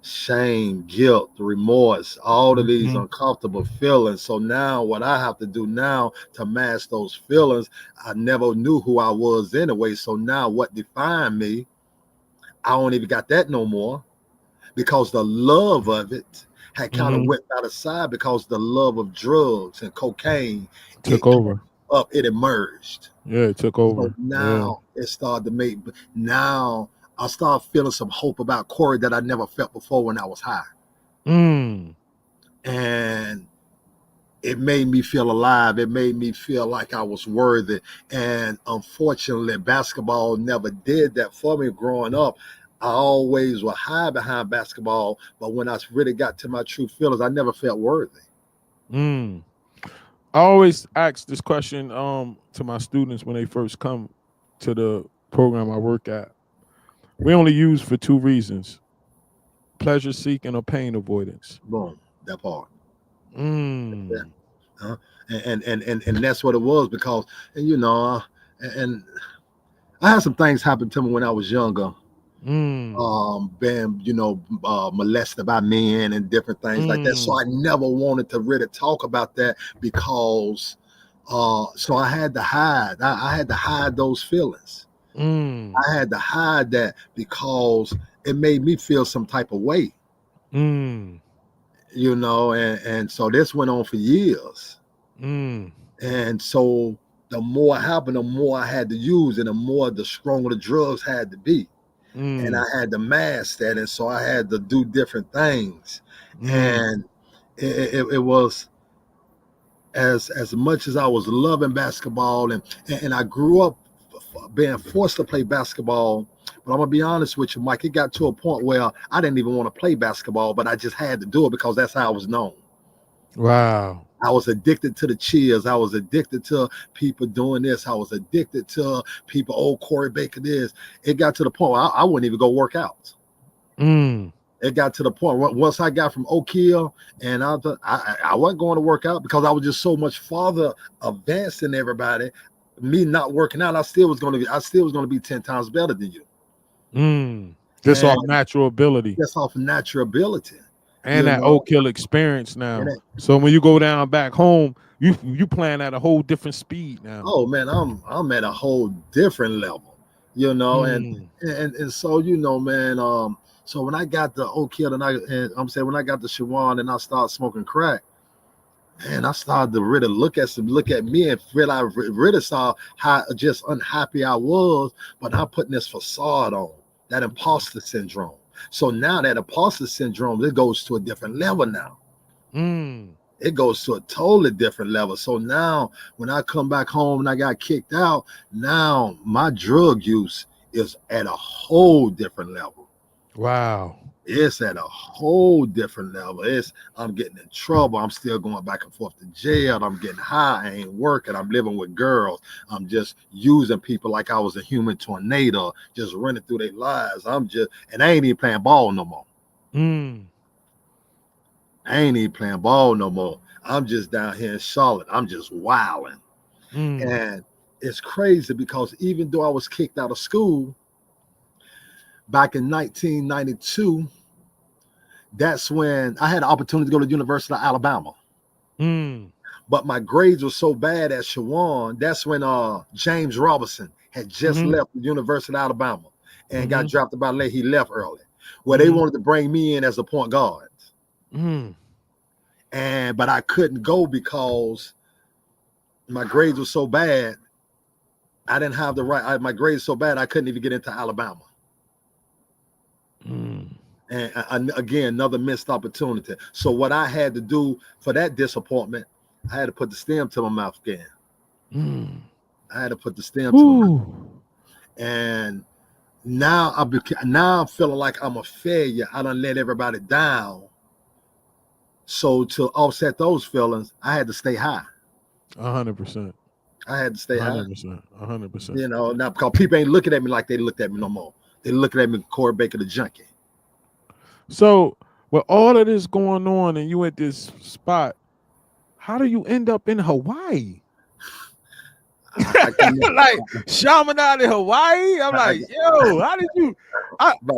Shame, guilt, remorse, all of these uncomfortable feelings. So now what I have to do now to mask those feelings, I never knew who I was anyway. So now what defined me, I don't even got that no more, because the love of it had kind of went out of side, because the love of drugs and cocaine
Took over.
it emerged.
Yeah, it took
So
over.
now it started to make, now I started feeling some hope about Corey that I never felt before when I was high.
Mm.
And it made me feel alive. It made me feel like I was worthy. And unfortunately, basketball never did that for me growing up. I always was high behind basketball, but when I really got to my true feelings, I never felt worthy.
Mm. I always ask this question to my students when they first come to the program I work at. We only use for two reasons: pleasure seeking or pain avoidance.
Boom, that part. Yeah.
Mm.
And that's what it was, because, and you know, and I had some things happen to me when I was younger. Been, molested by men and different things like that. So I never wanted to really talk about that, because so I had to hide. I had to hide those feelings. I had to hide that because it made me feel some type of way. And so this went on for years. And so the more it happened, the more I had to use, and the stronger the drugs had to be. And I had to mask that, and so I had to do different things. And it was, as much as I was loving basketball, and I grew up being forced to play basketball. But I'm gonna be honest with you, Mike, it got to a point where I didn't even want to play basketball, but I just had to do it because that's how I was known.
Wow.
I was addicted to the cheers. I was addicted to people doing this. I was addicted to people, oh, Corey Baker this. It got to the point where I wouldn't even go work out. It got to the point where once I got from Oak Hill, and I wasn't going to work out because I was just so much farther advanced than everybody. Me not working out, I still was going to be 10 times better than you.
Just off natural ability.
Just off natural ability.
And that Oak Hill experience now. So when you go down back home, you playing at a whole different speed now.
Oh man, I'm at a whole different level, and so man. So when I got the Oak Hill, when I got the Shawan and I started smoking crack, and I started to really look at me and really saw how just unhappy I was, but I'm putting this facade on, that imposter syndrome. So now that imposter syndrome, it goes to a different level now. It goes to a totally different level. So now when I come back home and I got kicked out, now my drug use is at a whole different level.
Wow.
It's at a whole different level. I'm getting in trouble. I'm still going back and forth to jail. I'm getting high. I ain't working. I'm living with girls. I'm just using people like I was a human tornado, just running through their lives. And I ain't even playing ball no more. I ain't even playing ball no more. I'm just down here in Charlotte. I'm just wilding. And it's crazy because even though I was kicked out of school back in 1992, that's when I had the opportunity to go to the University of Alabama. But my grades were so bad at Shawan. That's when James Robinson had just left the University of Alabama and got drafted by late. He left early. Well, they wanted to bring me in as a point guard. But I couldn't go because my grades were so bad. I didn't have the right. My grades so bad I couldn't even get into Alabama. And again, another missed opportunity. So what I had to do for that disappointment, I had to put the stem to my mouth again. I had to put the stem to my mouth. And now I'm feeling like I'm a failure. I done let everybody down. So to offset those feelings, I had to stay high.
100%.
I had to stay high.
100%. 100%.
You know, now because people ain't looking at me like they looked at me no more. They looking at me, Corey Baker, the junkie.
So with all of this going on and you at this spot, how do you end up in Hawaii? Like Chaminade in Hawaii? I'm like, yo, how did you?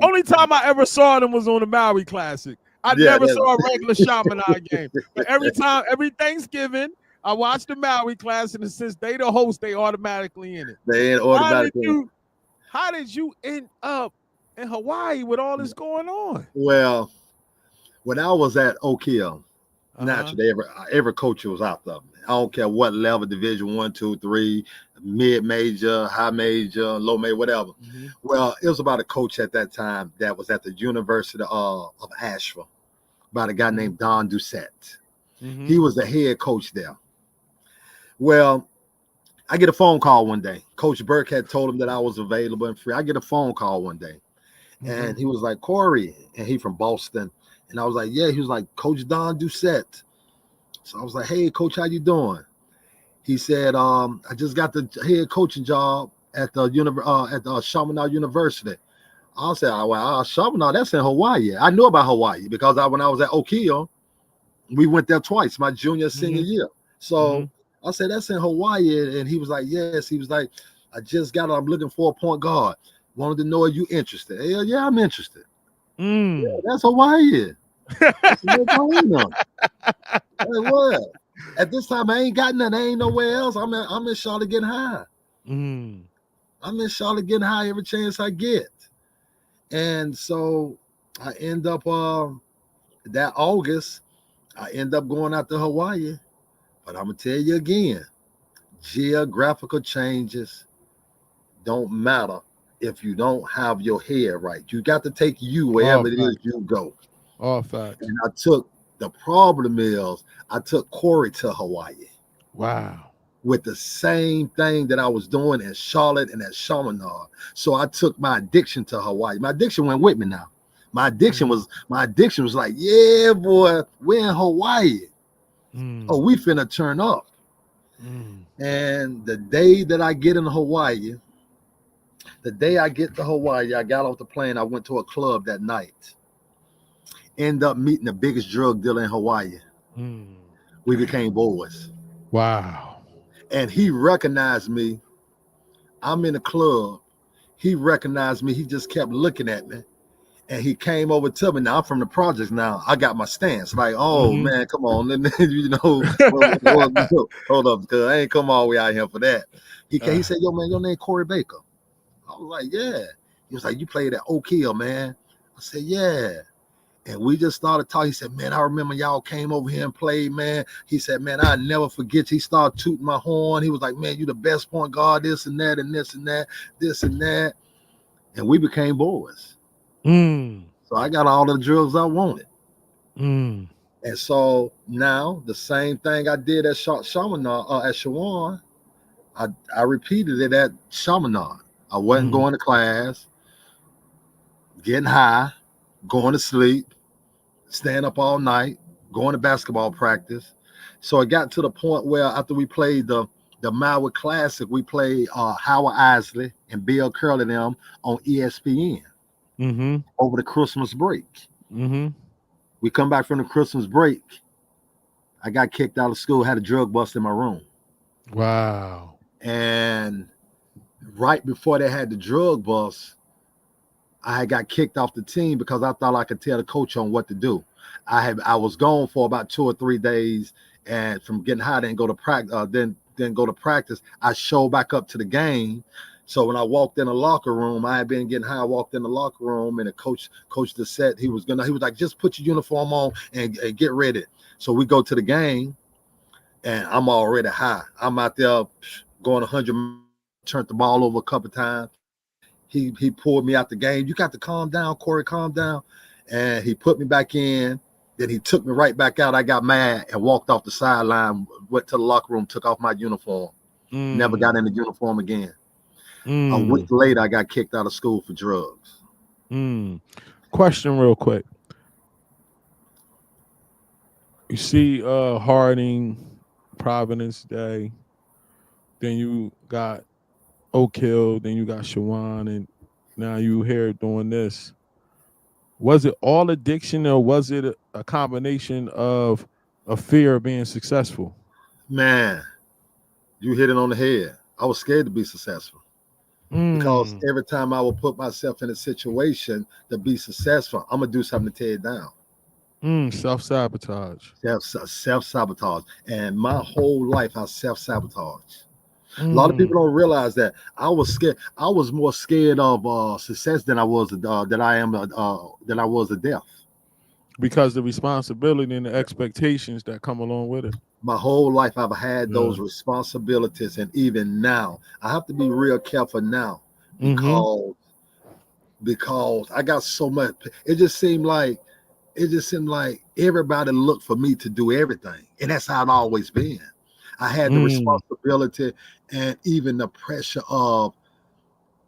Only time I ever saw them was on the Maui Classic. I never saw a regular Chaminade game. But every Thanksgiving, I watch the Maui Classic, and since they the host, they automatically in it.
They ain't automatically.
How did you end up in Hawaii with all this going on?
Well, when I was at Oak Hill, naturally, every coach was out there. I don't care what level, Division 1, 2, 3, mid-major, high major, low major, whatever. Mm-hmm. Well, it was about a coach at that time that was at the University of Asheville, by a guy named Don Doucette. Mm-hmm. He was the head coach there. Well, I get a phone call one day. Coach Burke had told him that I was available and free. I get a phone call one day, and he was like, Corey, and he from Boston. And I was like, yeah. He was like, Coach Don Doucette. So I was like, hey, Coach, how you doing? He said, I just got the head coaching job at the Chaminade University. I said, well, Chaminade, that's in Hawaii. I knew about Hawaii because when I was at Oak Hill, we went there twice, my junior, senior year. So I said, that's in Hawaii. And he was like, yes. He was like, I just got it. I'm looking for a point guard. Wanted to know, are you interested? Hell yeah, I'm interested. Yeah, that's Hawaii. That's what? At this time, I ain't got nothing. I ain't nowhere else. I'm in Charlotte getting high. I'm in Charlotte getting high every chance I get. And so I end up that August, I end up going out to Hawaii. But I'm gonna tell you again, geographical changes don't matter if you don't have your head right. You got to take you wherever it is you go.
All facts.
And the problem is I took Corey to Hawaii.
Wow.
With the same thing that I was doing in Charlotte and at Chaminade. So I took my addiction to Hawaii. My addiction went with me now. My addiction was like, yeah, boy, we're in Hawaii. Oh, we finna turn up. And the day that I get in Hawaii, I got off the plane. I went to a club that night. End up meeting the biggest drug dealer in Hawaii. We became boys.
Wow.
And he recognized me. I'm in the club. He recognized me. He just kept looking at me. And he came over to me. Now I'm from the projects now. I got my stance. Like, oh man, come on. You know, hold up, because I ain't come all the way out here for that. He said, yo, man, your name Corey Baker. I was like, yeah. He was like, you played at Oak Hill, man. I said, yeah. And we just started talking. He said, man, I remember y'all came over here and played, man. He said, man, I never forget. He started tooting my horn. He was like, man, you the best point guard, this and that, and this and that, this and that. And we became boys. So I got all the drugs I wanted. And so now the same thing I did at Chaminade, at Shawan, I repeated it at Chaminade. I wasn't going to class, getting high, going to sleep, staying up all night, going to basketball practice. So it got to the point where after we played the Maui Classic, we played Howard Isley and Bill Curley and them on ESPN over the Christmas break. We come back from the Christmas break. I got kicked out of school, had a drug bust in my room.
Wow.
And right before they had the drug bust, I got kicked off the team because I thought I could tell the coach on what to do. I was gone for about 2 or 3 days, and from getting high, didn't go to practice. Then go to practice. I showed back up to the game. So when I walked in the locker room, I had been getting high. I walked in the locker room, and the coach the set. He was like, just put your uniform on and get ready. So we go to the game, and I'm already high. I'm out there going 100, turned the ball over a couple of times. He pulled me out the game. You got to calm down, Corey, calm down. And he put me back in. Then he took me right back out. I got mad and walked off the sideline, went to the locker room, took off my uniform. Never got in the uniform again. A week later, I got kicked out of school for drugs.
Question real quick. You see Harding, Providence Day. then you got Oak Hill, then you got Shawan, and now you here doing this. Was it all addiction, or was it a combination of a fear of being successful?
Man, you hit it on the head. I was scared to be successful because
Mm,
every time I would put myself in a situation to be successful, I'm gonna do something to tear it down.
self-sabotage.
Self-sabotage. And my whole life I self-sabotage. A lot of
Mm,
people don't realize that I was scared. I was more scared of success than I was than I was of death.
because the responsibility and the expectations that come along with it.
My whole life I've had
Yeah.
those responsibilities, and even now I have to be real careful now
Mm-hmm.
because because I got so much. It just seemed like everybody looked for me to do everything, and that's how it always been. I had the
Mm,
responsibility and even the pressure of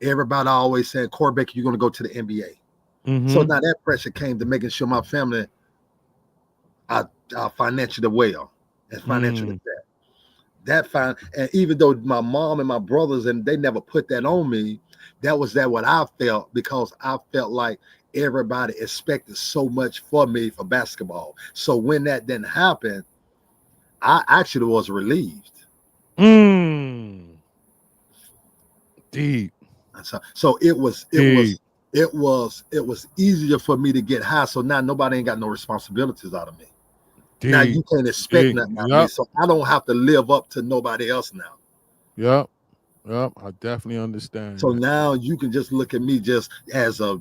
everybody always saying, "Corey Baker, you're going to go to the NBA." So
mm-hmm.
now that pressure came to making sure my family are financially well and financially
Mm,
set. That fine, and even though my mom and my brothers and they never put that on me, that what I felt because I felt like everybody expected so much for me for basketball. So when that didn't happen, I actually was relieved.
mm. Deep,
So it was it was
deep,
it was easier for me to get high. So now nobody ain't got no responsibilities out of me. Now
deep,
you can't expect
deep.
nothing out of me.
Yep,
So I don't have to live up to nobody else now.
yep, yep. I definitely understand
So
that.
now you can just look at me just as a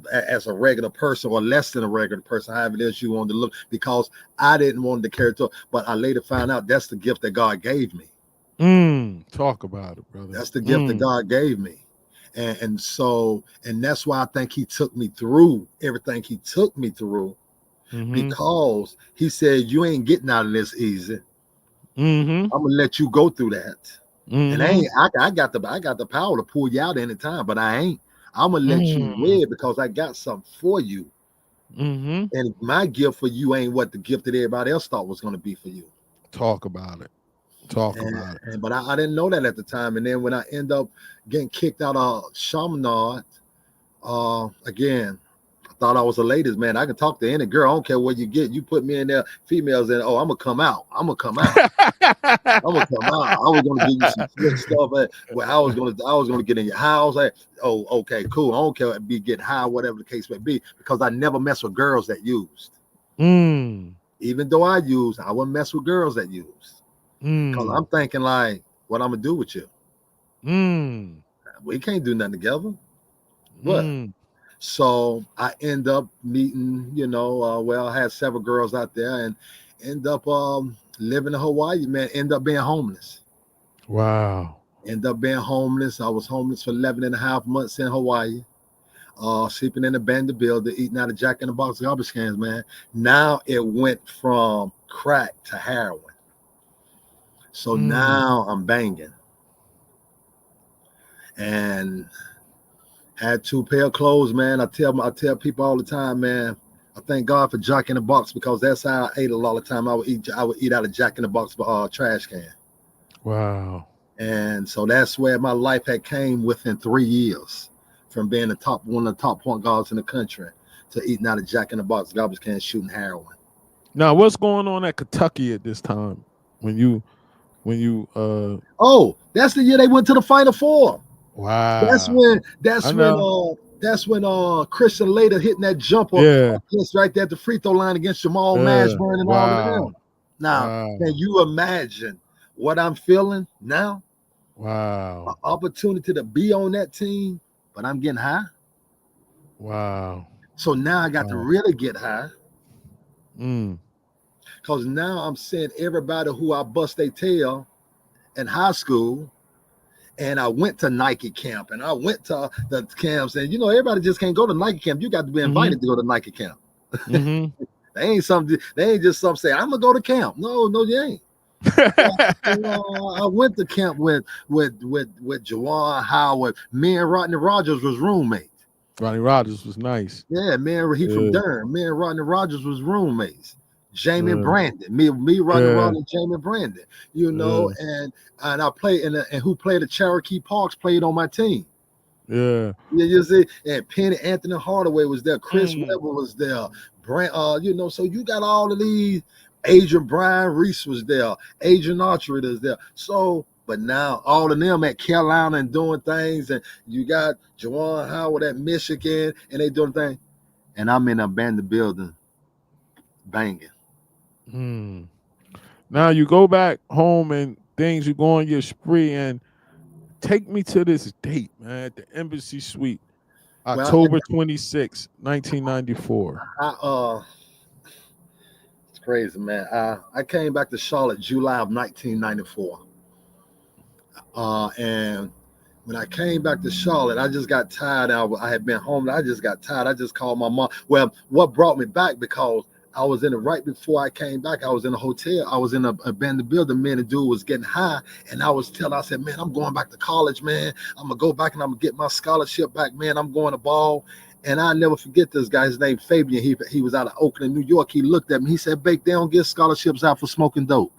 regular person or less than a regular person, however it is you want to look, because I didn't want the character, but I later found out that's the gift that God gave me.
Talk about it, brother.
That's the gift that God gave me. And that's why I think he took me through everything he took me through,
Mm-hmm.
because he said, you ain't getting out of this easy.
Mm-hmm.
I'm gonna let you go through that. And
Mm-hmm.
I got the power to pull you out anytime, but I ain't. I'm gonna let you
Mm,
live because I got something for you.
mm-hmm.
And my gift for you ain't what the gift that everybody else thought was gonna be for you.
Talk about it. Talk
And,
about it.
but I didn't know that at the time. And then when I end up getting kicked out of Chaminade, again, I thought I was a ladies man. I can talk to any girl. I don't care what you get. You put me in there, females in. Oh, I'm gonna come out. I'm gonna come out. I'm gonna come out. I was gonna give you some slick stuff. Where I was gonna get in your house. Oh, okay, cool. I don't care if be getting high, whatever the case may be, because I never mess with girls that used.
mm,
Even though I used, I wouldn't mess with girls that used. Because I'm
mm,
thinking like, what I'm gonna do with you?
mm,
We can't do nothing together. What?
mm.
So I end up meeting, well, I had several girls out there and end up living in Hawaii, man, end up being homeless.
Wow.
End up being homeless. I was homeless for 11 and a half months in Hawaii, sleeping in a abandoned building, eating out of Jack in the Box garbage cans, man. Now it went from crack to heroin. So
Mm.
now I'm banging and had two pair of clothes, man. I tell people all the time, man. I thank God for Jack in the Box because that's how I ate a lot of time. I would eat out of Jack in the Box trash can.
Wow.
And so that's where my life had came within 3 years, from being one of the top point guards in the country to eating out of Jack in the Box garbage can, shooting heroin.
Now, what's going on at Kentucky at this time when you
Oh, that's the year they went to the Final Four. That's
wow.
when
I know.
Christian later hitting that jumper
Yeah.
against right there at the free throw line against Jamal Mashburn and all of
Wow.
them. Now, can
Wow.
you imagine what I'm feeling now? An
Wow.
opportunity to be on that team, but I'm getting high.
Wow.
So now I got to
Wow.
really get high,
Mm.
because now I'm seeing everybody who I bust their tail in high school. And I went to Nike camp and I went to the camps. And everybody just can't go to Nike camp. You got to be
Mm-hmm.
invited to go to Nike camp.
Mm-hmm.
They ain't just some say, I'm gonna go to camp. No, you ain't. I went to camp with Jawan Howard. Me and Rodney Rogers was roommates.
Ronnie Rogers was nice.
Yeah, man, he from
Yeah.
Durham. Me and Rodney Rogers was roommates. Jamie
Yeah.
Brandon, me running
Yeah.
around and Jamie Brandon, you know, and I played and who played at Cherokee Parks played on my team.
Yeah.
You see, and Penny Anthony Hardaway was there, Chris
Mm.
Webber was there, you know, so you got all of these. Adrian Brian Reese was there, Adrian Archery was there. So, but now all of them at Carolina and doing things, and you got Juwan Howard at Michigan, and they doing things, and I'm in an abandoned building, banging.
Mm. Now you go back home and things, you go on your spree, and take me to this date, man, at the Embassy Suite,
Well,
October 26, 1994.
it's crazy, man. I came back to Charlotte July of 1994. And when I came back to Charlotte, I just got tired. I had been home. I just got tired. I just called my mom. Well, what brought me back, because I was in it right before I came back. I was in a hotel. I was in a abandoned building. Man, the dude was getting high. And I said, man, I'm going back to college, man. I'm going to go back and I'm going to get my scholarship back, man. I'm going to ball. And I never forget this guy. His name Fabian. He was out of Oakland, New York. He looked at me. He said, Bake, they don't get scholarships out for smoking dope.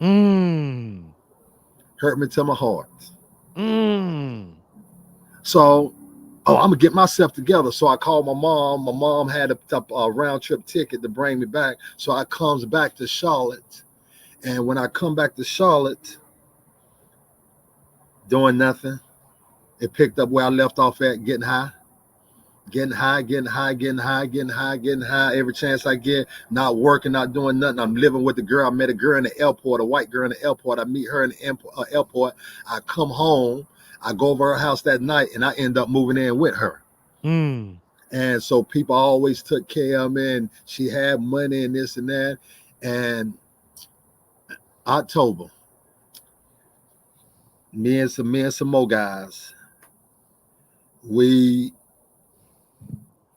Mm.
Hurt me to my heart.
Mm.
So, I'm going to get myself together. So I called my mom. My mom had a round trip ticket to bring me back. So I comes back to Charlotte. And when I come back to Charlotte, doing nothing, it picked up where I left off at, getting high. Getting high. Every chance I get, not working, not doing nothing. I'm living with the girl. I met a girl in the airport, a white girl in the airport. I meet her in the airport. I come home. I go over her house that night, and I end up moving in with her.
Mm.
And so people always took care of me, and she had money and this and that. And October, me and some more guys, we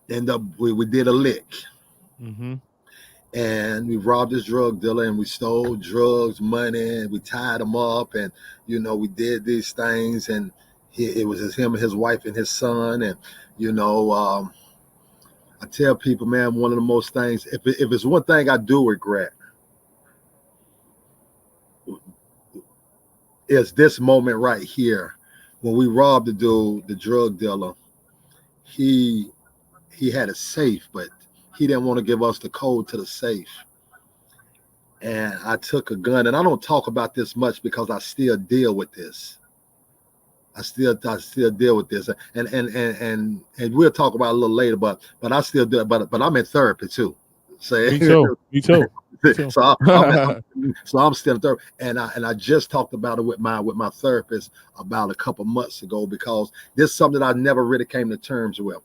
did a lick.
Mm-hmm.
And we robbed this drug dealer, and we stole drugs, money, and we tied him up, and you know, we did these things, and it was him and his wife and his son. And you know, I tell people, man, one of the most things, if it's one thing I do regret, is this moment right here. When we robbed the dude, the drug dealer, he had a safe, but he didn't want to give us the code to the safe. And I took a gun, and I don't talk about this much because I still deal with this. I still deal with this, and we'll talk about it a little later. But I still do it. But I'm in therapy too.
Me too. Me too.
So I'm still in therapy, and I just talked about it with my therapist about a couple months ago, because this is something I never really came to terms with.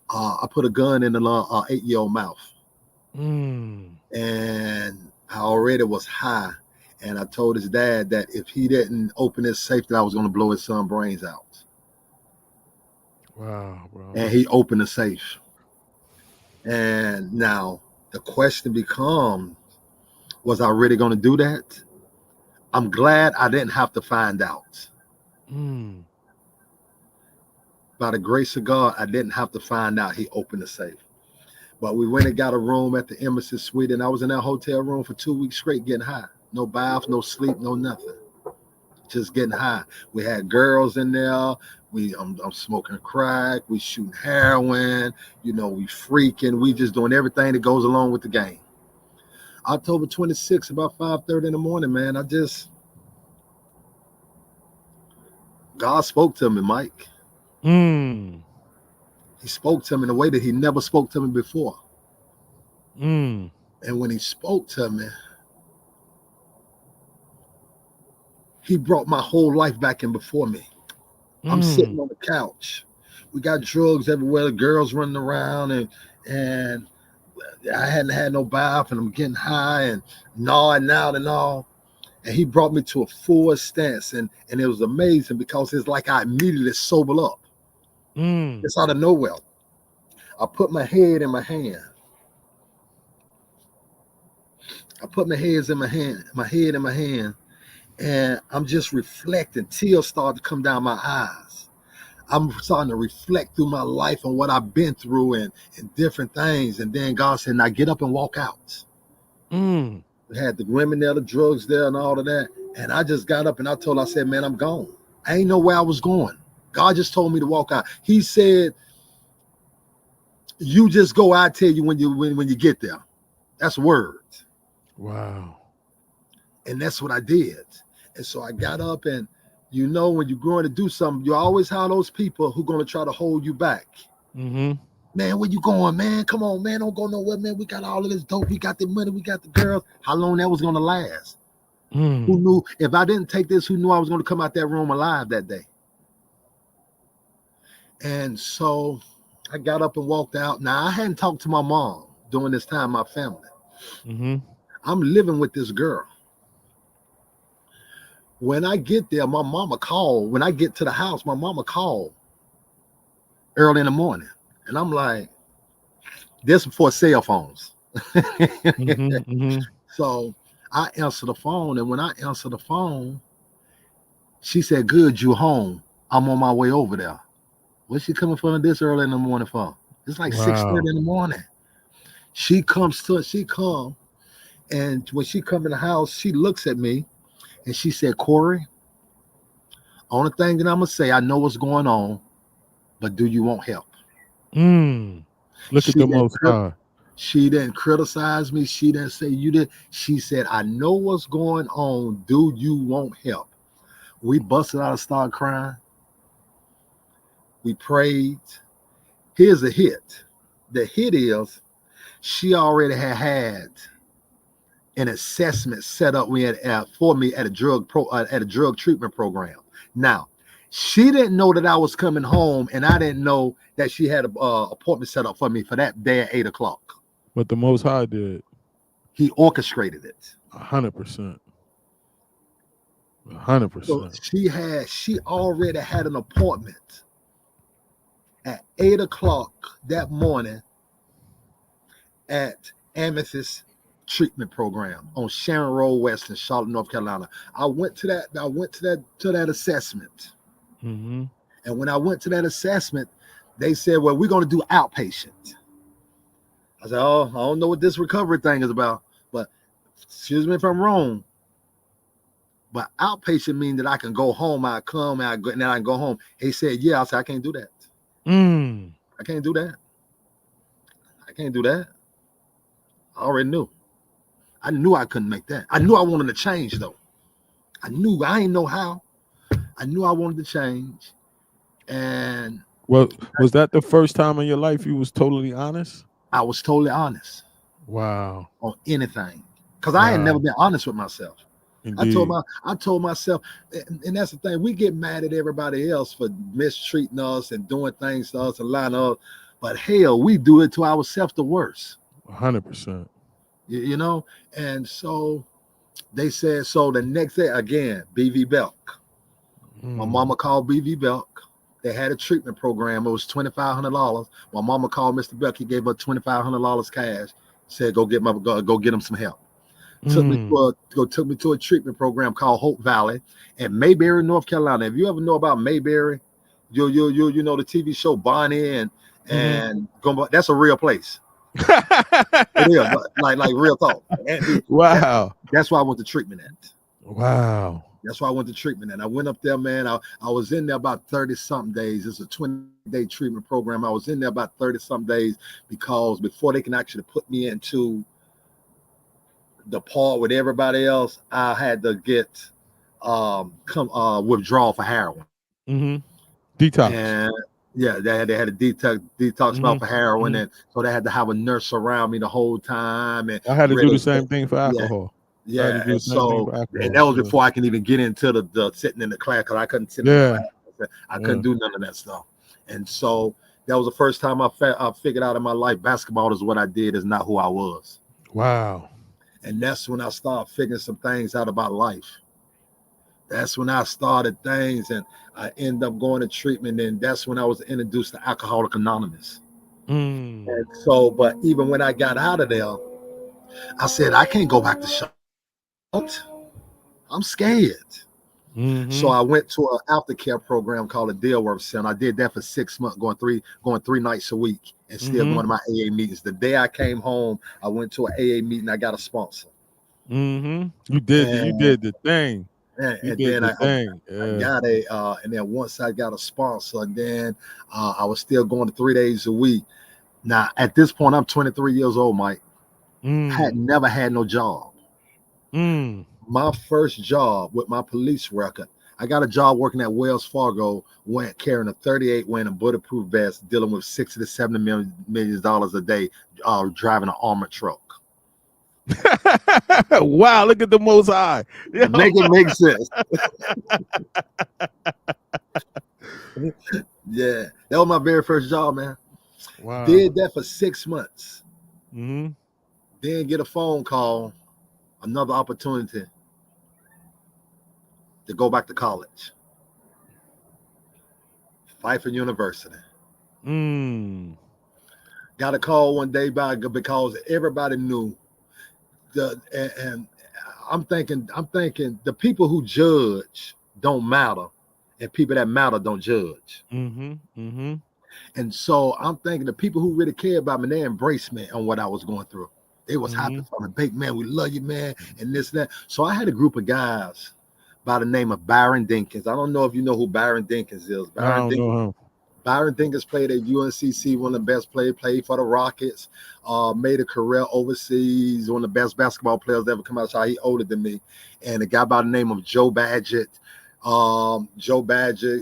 I put a gun in an 8-year-old mouth, and I already was high. And I told his dad that if he didn't open his safe, that I was going to blow his son's brains out.
Wow, bro.
And he opened the safe. And now the question becomes, was I really going to do that? I'm glad I didn't have to find out. By the grace of God, I didn't have to find out he opened the safe. But we went and got a room at the Embassy Suite, and I was in that hotel room for 2 weeks straight getting high. No bath, no sleep, no nothing. Just getting high. We had girls in there. I'm smoking crack. We shooting heroin. You know, we freaking. We just doing everything that goes along with the game. October 26th, about 5:30 in the morning, man. God spoke to me, Mike. He spoke to me in a way that he never spoke to me before. And when he spoke to me, he brought my whole life back in before me. I'm sitting on the couch. We got drugs everywhere. The girls running around, and I hadn't had no bath, and I'm getting high and gnawing out and all. And he brought me to a full stance, and it was amazing, because it's like I immediately sobered up. It's out of nowhere. I put my head in my hand. My head in my hand, and I'm just reflecting. Tears started to come down my eyes. I'm starting to reflect through my life and what I've been through and different things. And then God said, now get up and walk out.
Mm.
We had the women there, the drugs there, and all of that. And I just got up and I said, man, I'm gone. I ain't know where I was going. God just told me to walk out. He said, you just go, I tell you when you get there. That's words.
Wow.
And that's what I did. And so I got up, and you know, when you're going to do something, you always have those people who are going to try to hold you back.
Mm-hmm.
Man, where you going, man? Come on, man. Don't go nowhere, man. We got all of this dope. We got the money. We got the girls. How long that was going to last?
Mm.
Who knew? If I didn't take this, who knew I was going to come out that room alive that day? And so I got up and walked out. Now, I hadn't talked to my mom during this time, my family.
Mm-hmm.
I'm living with this girl. When I get there, my mama called. When I get to the house, my mama called early in the morning. And I'm like, this before cell phones.
Mm-hmm. Mm-hmm.
So I answer the phone. And when I answer the phone, she said, good, you home. I'm on my way over there. What's she coming for this early in the morning for? It's like
Wow.
6:30 in the morning. She come, and when she come in the house, she looks at me and she said, Corey, only thing that I'm gonna say, I know what's going on, but do you want help?
Mm. Look at
She
the
didn't,
Most High.
she didn't criticize me. She didn't say you did. She said, I know what's going on. Do you want help? We busted out and started crying. We prayed. Here's a hit. The hit is she already had an assessment set up for me at a drug treatment program. Now, she didn't know that I was coming home, and I didn't know that she had an appointment set up for me for that day at 8:00.
But the Most High did.
He orchestrated it.
100%.
So
100%.
she already had an appointment at 8:00 that morning at Amethyst Treatment Program on Sharon Road West in Charlotte, North Carolina. I went to that assessment.
Mm-hmm.
And when I went to that assessment, they said, well, we're going to do outpatient. I said, oh, I don't know what this recovery thing is about, but excuse me if I'm wrong. But outpatient means that I can go home. I come and then I can go home. He said, yeah. I said, I can't do that.
Mm.
I can't do that. I can't do that. I already knew. I knew I couldn't make that. I knew I wanted to change, though. I didn't know how. I knew I wanted to change. And
Well, was that the first time in your life you was totally honest?
I was totally honest
Wow.
on anything. Because I had never been honest with myself.
Indeed.
I told myself, and that's the thing, we get mad at everybody else for mistreating us and doing things to us and lying to us. But hell, we do it to ourselves the worst.
100%.
You know? And so they said, so the next day, again, BV Belk. My mama called BV Belk. They had a treatment program. It was $2,500. My mama called Mr. Belk. He gave her $2,500 cash. Said, go get him some help. Took me to a treatment program called Hope Valley in Mayberry, North Carolina. If you ever know about Mayberry, you know the TV show Bonnie and that's a real place. It is like real talk.
Wow.
That's why I went to treatment at.
Wow.
That's why I went to treatment and I went up there, man. I was in there about 30-something days. It's a 20-day treatment program. I was in there about 30-something days because before they can actually put me into the part with everybody else, I had to get withdrawal for heroin.
Mm-hmm. Detox.
And yeah, they had a detox about for heroin, and so they had to have a nurse around me the whole time. And
I had to do the same thing for alcohol.
Yeah, and so and that was before I can even get into the sitting in the class because I couldn't sit in the class. I couldn't do none of that stuff. And so that was the first time I figured out in my life basketball is what I did, is not who I was.
Wow.
And that's when I started figuring some things out about life. That's when I started things, and I ended up going to treatment, and that's when I was introduced to Alcoholics Anonymous. And so, but even when I got out of there, I said, I can't go back to shop. I'm scared. So I went to an aftercare program called the Dealworth Center. I did that for 6 months, going three nights a week, and still going to my AA meetings. The day I came home, I went to an AA meeting. I got a sponsor.
You did the thing. You
And
did
then
the
I
thing. Yeah.
got and then once I got a sponsor, and then I was still going to 3 days a week. Now at this point, I'm 23 years old, Mike. Had never had no job. My first job with my police record, I got a job working at Wells Fargo, went carrying a 38 Win and bulletproof vest, dealing with $60 to $70 million a day, driving an armored truck.
Wow, look at the Most High.
Make it make sense. Yeah, that was my very first job, man.
Wow.
Did that for 6 months.
Mm-hmm.
Then get a phone call, another opportunity to go back to college. Pfeiffer University. Got a call one day because everybody knew and I'm thinking the people who judge don't matter, and people that matter don't judge. And so I'm thinking the people who really care about me, they embraced me on what I was going through. They was happy for me. Big man, we love you, man, and this, that. So I had a group of guys by the name of Byron Dinkins. I don't know if you know who Byron Dinkins is.
I don't know him.
Byron Dinkins played at UNCC, one of the best played for the Rockets, made a career overseas, one of the best basketball players that ever come out. So he older than me. And a guy by the name of Joe Badgett.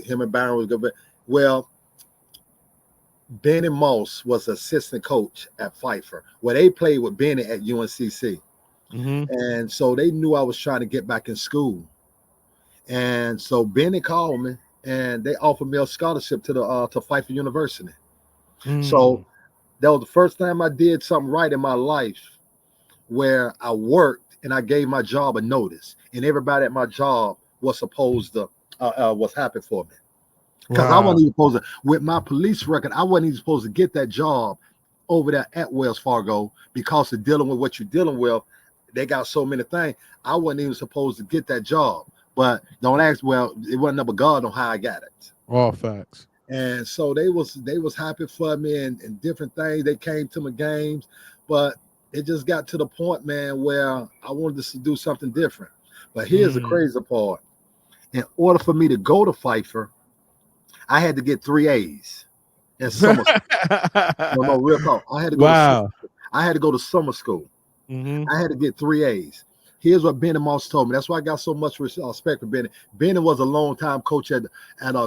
Him and Byron was good. Well, Benny Moss was assistant coach at Pfeiffer, where they played with Benny at UNCC. And so they knew I was trying to get back in school. And so Benny called me, and they offered me a scholarship to Pfeiffer University. So that was the first time I did something right in my life, where I worked and I gave my job a notice, and everybody at my job was supposed to was happy for me. Because I wasn't even supposed to, with my police record, I wasn't even supposed to get that job over there at Wells Fargo, because of dealing with what you're dealing with. They got so many things. I wasn't even supposed to get that job. But don't ask, well, it wasn't up to God on how I got it.
All facts.
And so they was happy for me and different things. They came to my games, but it just got to the point, man, where I wanted to do something different. But here's the crazy part. In order for me to go to Pfeiffer, I had to get 3 A's in summer school. No, real talk. I had to go to summer school. I had to get 3 A's. Here's what Benny Moss told me. That's why I got so much respect for Benny. Benny was a long-time coach at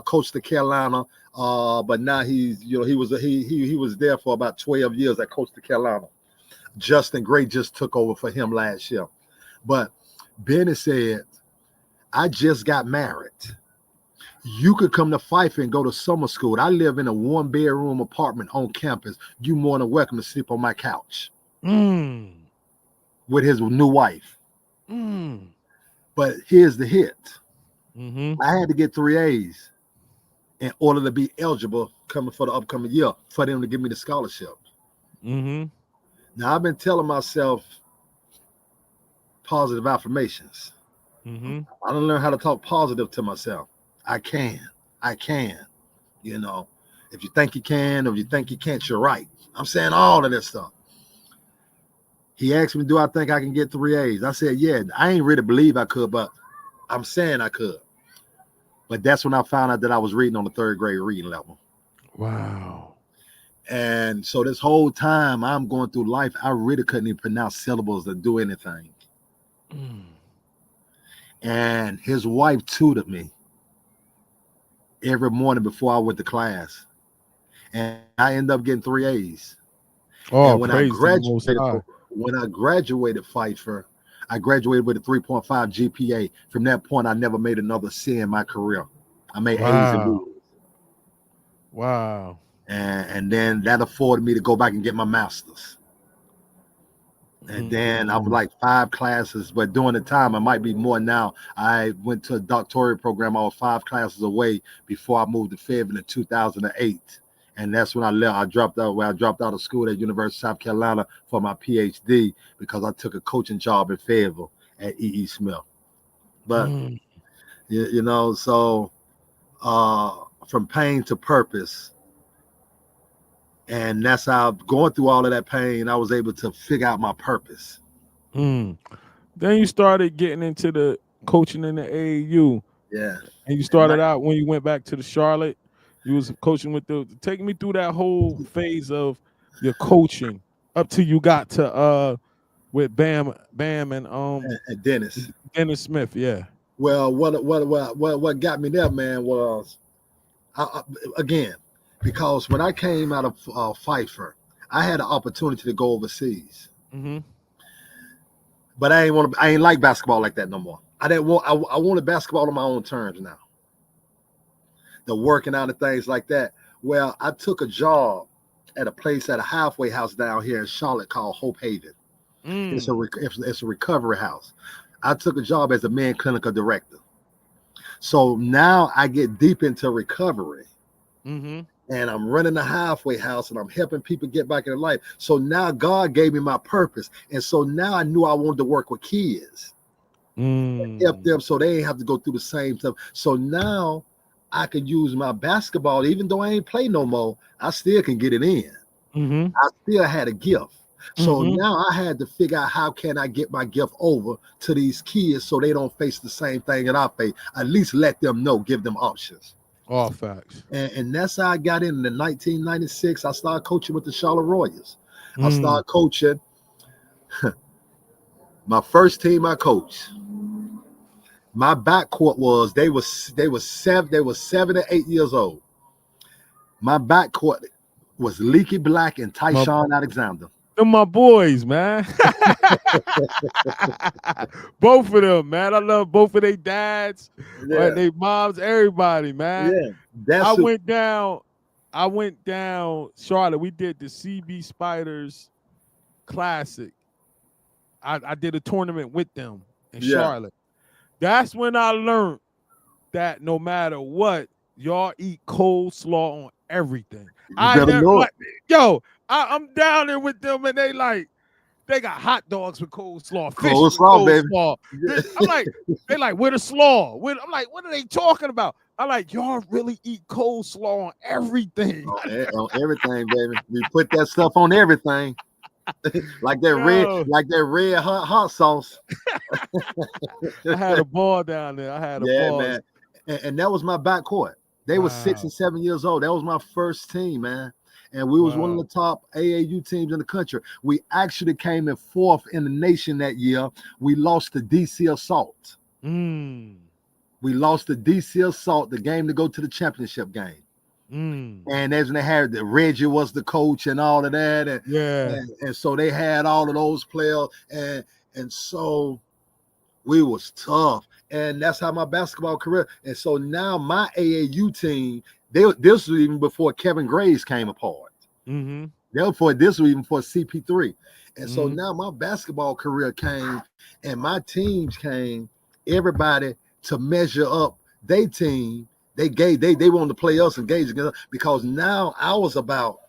Coach to Carolina, but now he was there for about 12 years at Coach to Carolina. Justin Gray just took over for him last year. But Benny said, I just got married. You could come to Pfeiffer and go to summer school. I live in a 1-bedroom apartment on campus. You more than welcome to sleep on my couch with his new wife. But here's the hit. I had to get 3 A's in order to be eligible coming for the upcoming year for them to give me the scholarship. Now, I've been telling myself positive affirmations. I don't learn how to talk positive to myself. I can. You know, if you think you can, or if you think you can't, you're right. I'm saying all of this stuff. He asked me, do I think I can get 3 A's? I said, yeah. I ain't really believe I could, but I'm saying I could. But that's when I found out that I was reading on the 3rd grade reading level.
Wow.
And so this whole time I'm going through life, I really couldn't even pronounce syllables or do anything. And his wife tutored me every morning before I went to class. And I ended up getting 3 A's.
Oh,
and when I graduated Pfeiffer, I graduated with a 3.5 GPA. From that point, I never made another C in my career. I made A's and B's.
Wow.
And then that afforded me to go back and get my master's. And then I was like 5 classes, but during the time, it might be more now. I went to a doctoral program. I was 5 classes away before I moved to Fayetteville in 2008. And that's when I left. I dropped out of school at University of South Carolina for my PhD because I took a coaching job in Fayetteville at E.E. Smith. But You know, so from pain to purpose. And that's how, going through all of that pain, I was able to figure out my purpose.
Mm. Then you started getting into the coaching in the AAU,
Yeah.
and you
And
started out when you went back to the Charlotte. You was coaching with the. Take me through that whole phase of your coaching up till you got to with Bam, and
and Dennis.
Dennis Smith. Yeah.
Well, what got me there, man, was again, because when I came out of Pfeiffer, I had an opportunity to go overseas,
Mm-hmm.
but I ain't like basketball like that no more. I didn't want. I wanted basketball on my own terms now. The working out and things like that. Well, I took a job at a place at a halfway house down here in Charlotte called Hope Haven. It's a recovery house. I took a job as a main clinical director. So now I get deep into recovery.
Mm-hmm.
And I'm running a halfway house and I'm helping people get back into life. So now God gave me my purpose. And so now I knew I wanted to work with kids, help them so they ain't have to go through the same stuff. So now I can use my basketball, even though I ain't play no more, I still can get it in.
Mm-hmm.
I still had a gift. So
Mm-hmm.
now I had to figure out how can I get my gift over to these kids so they don't face the same thing that I face. At least let them know, give them options.
All facts.
And that's how I got in 1996. I started coaching with the Charlotte Royals. I
Mm.
started coaching. My first team I coached, my backcourt was they were 7 or 8 years old. My backcourt was Leaky Black and Tyshawn Alexander.
Them my boys, man. Both of them, man. I love both of their dads, their moms, everybody, man.
Yeah,
I went down Charlotte. We did the CB Spiders Classic. I did a tournament with them in Charlotte. That's when I learned that no matter what, y'all eat coleslaw on everything. I'm down there with them and they got hot dogs with coleslaw, fish with coleslaw.
Baby.
I'm like, they like, where the slaw? I'm like, what are they talking about? I'm like, y'all really eat coleslaw on everything.
On everything, baby. We put that stuff on everything. like that red hot sauce.
I had a ball down there.
Man. And that was my backcourt. They were 6 and 7 years old. That was my first team, man. And we was one of the top AAU teams in the country. We actually came in 4th in the nation that year. We lost to DC Assault. We lost to DC Assault, the game to go to the championship game. And as they had Reggie was the coach and all of that. And so they had all of those players. And so we was tough. And that's how my basketball career. And so now my AAU team, this was even before Kevin Graves came apart. Therefore, this was even for CP3. And so now my basketball career came and my teams came, everybody to measure up their team. They wanted to play us, engage against us, because now I was about,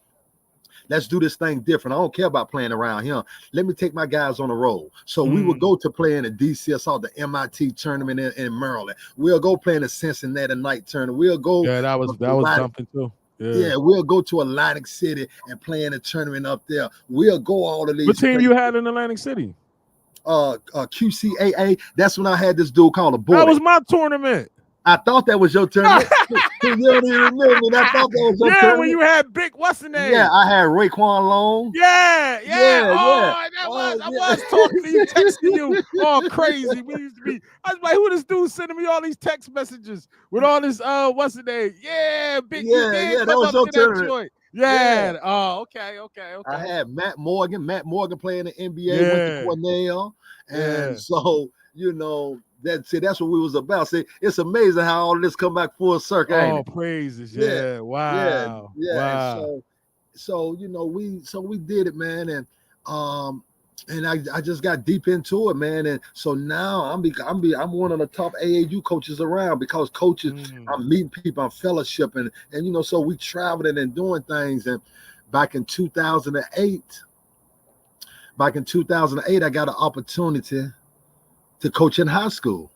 let's do this thing different. I don't care about playing around here. Let me take my guys on the road. So we would go to play in the DCSR, the MIT tournament in Maryland. We'll go play in the Cincinnati night tournament. We'll go.
Yeah, that was jumping too.
Yeah, we'll go to Atlantic City and play in a tournament up there. We'll go all of these.
What team you had in Atlantic City?
QCAA. That's when I had this dude called a boy.
That was my tournament.
I thought that was your tournament. You don't even remember. I thought that was your tournament.
When you had Big, what's the name?
Yeah, I had Raekwon Long.
Yeah. I was talking to you, texting you all crazy. We used to be. I was like, who this dude sending me all these text messages with all this? What's the name? Yeah, Big.
Yeah, that was your tournament.
Yeah. Oh, okay.
I had Matt Morgan. Matt Morgan playing in the NBA with Cornell, and so that's what we was about. See, it's amazing how all of this come back full circle.
Oh, praises! Yeah. Wow.
Wow. So we did it, man, and I just got deep into it, man, and so now I'm one of the top AAU coaches around, because coaches, I'm meeting people, I'm fellowshipping, and so we traveling and doing things. And back in 2008, I got an opportunity to coach in high school.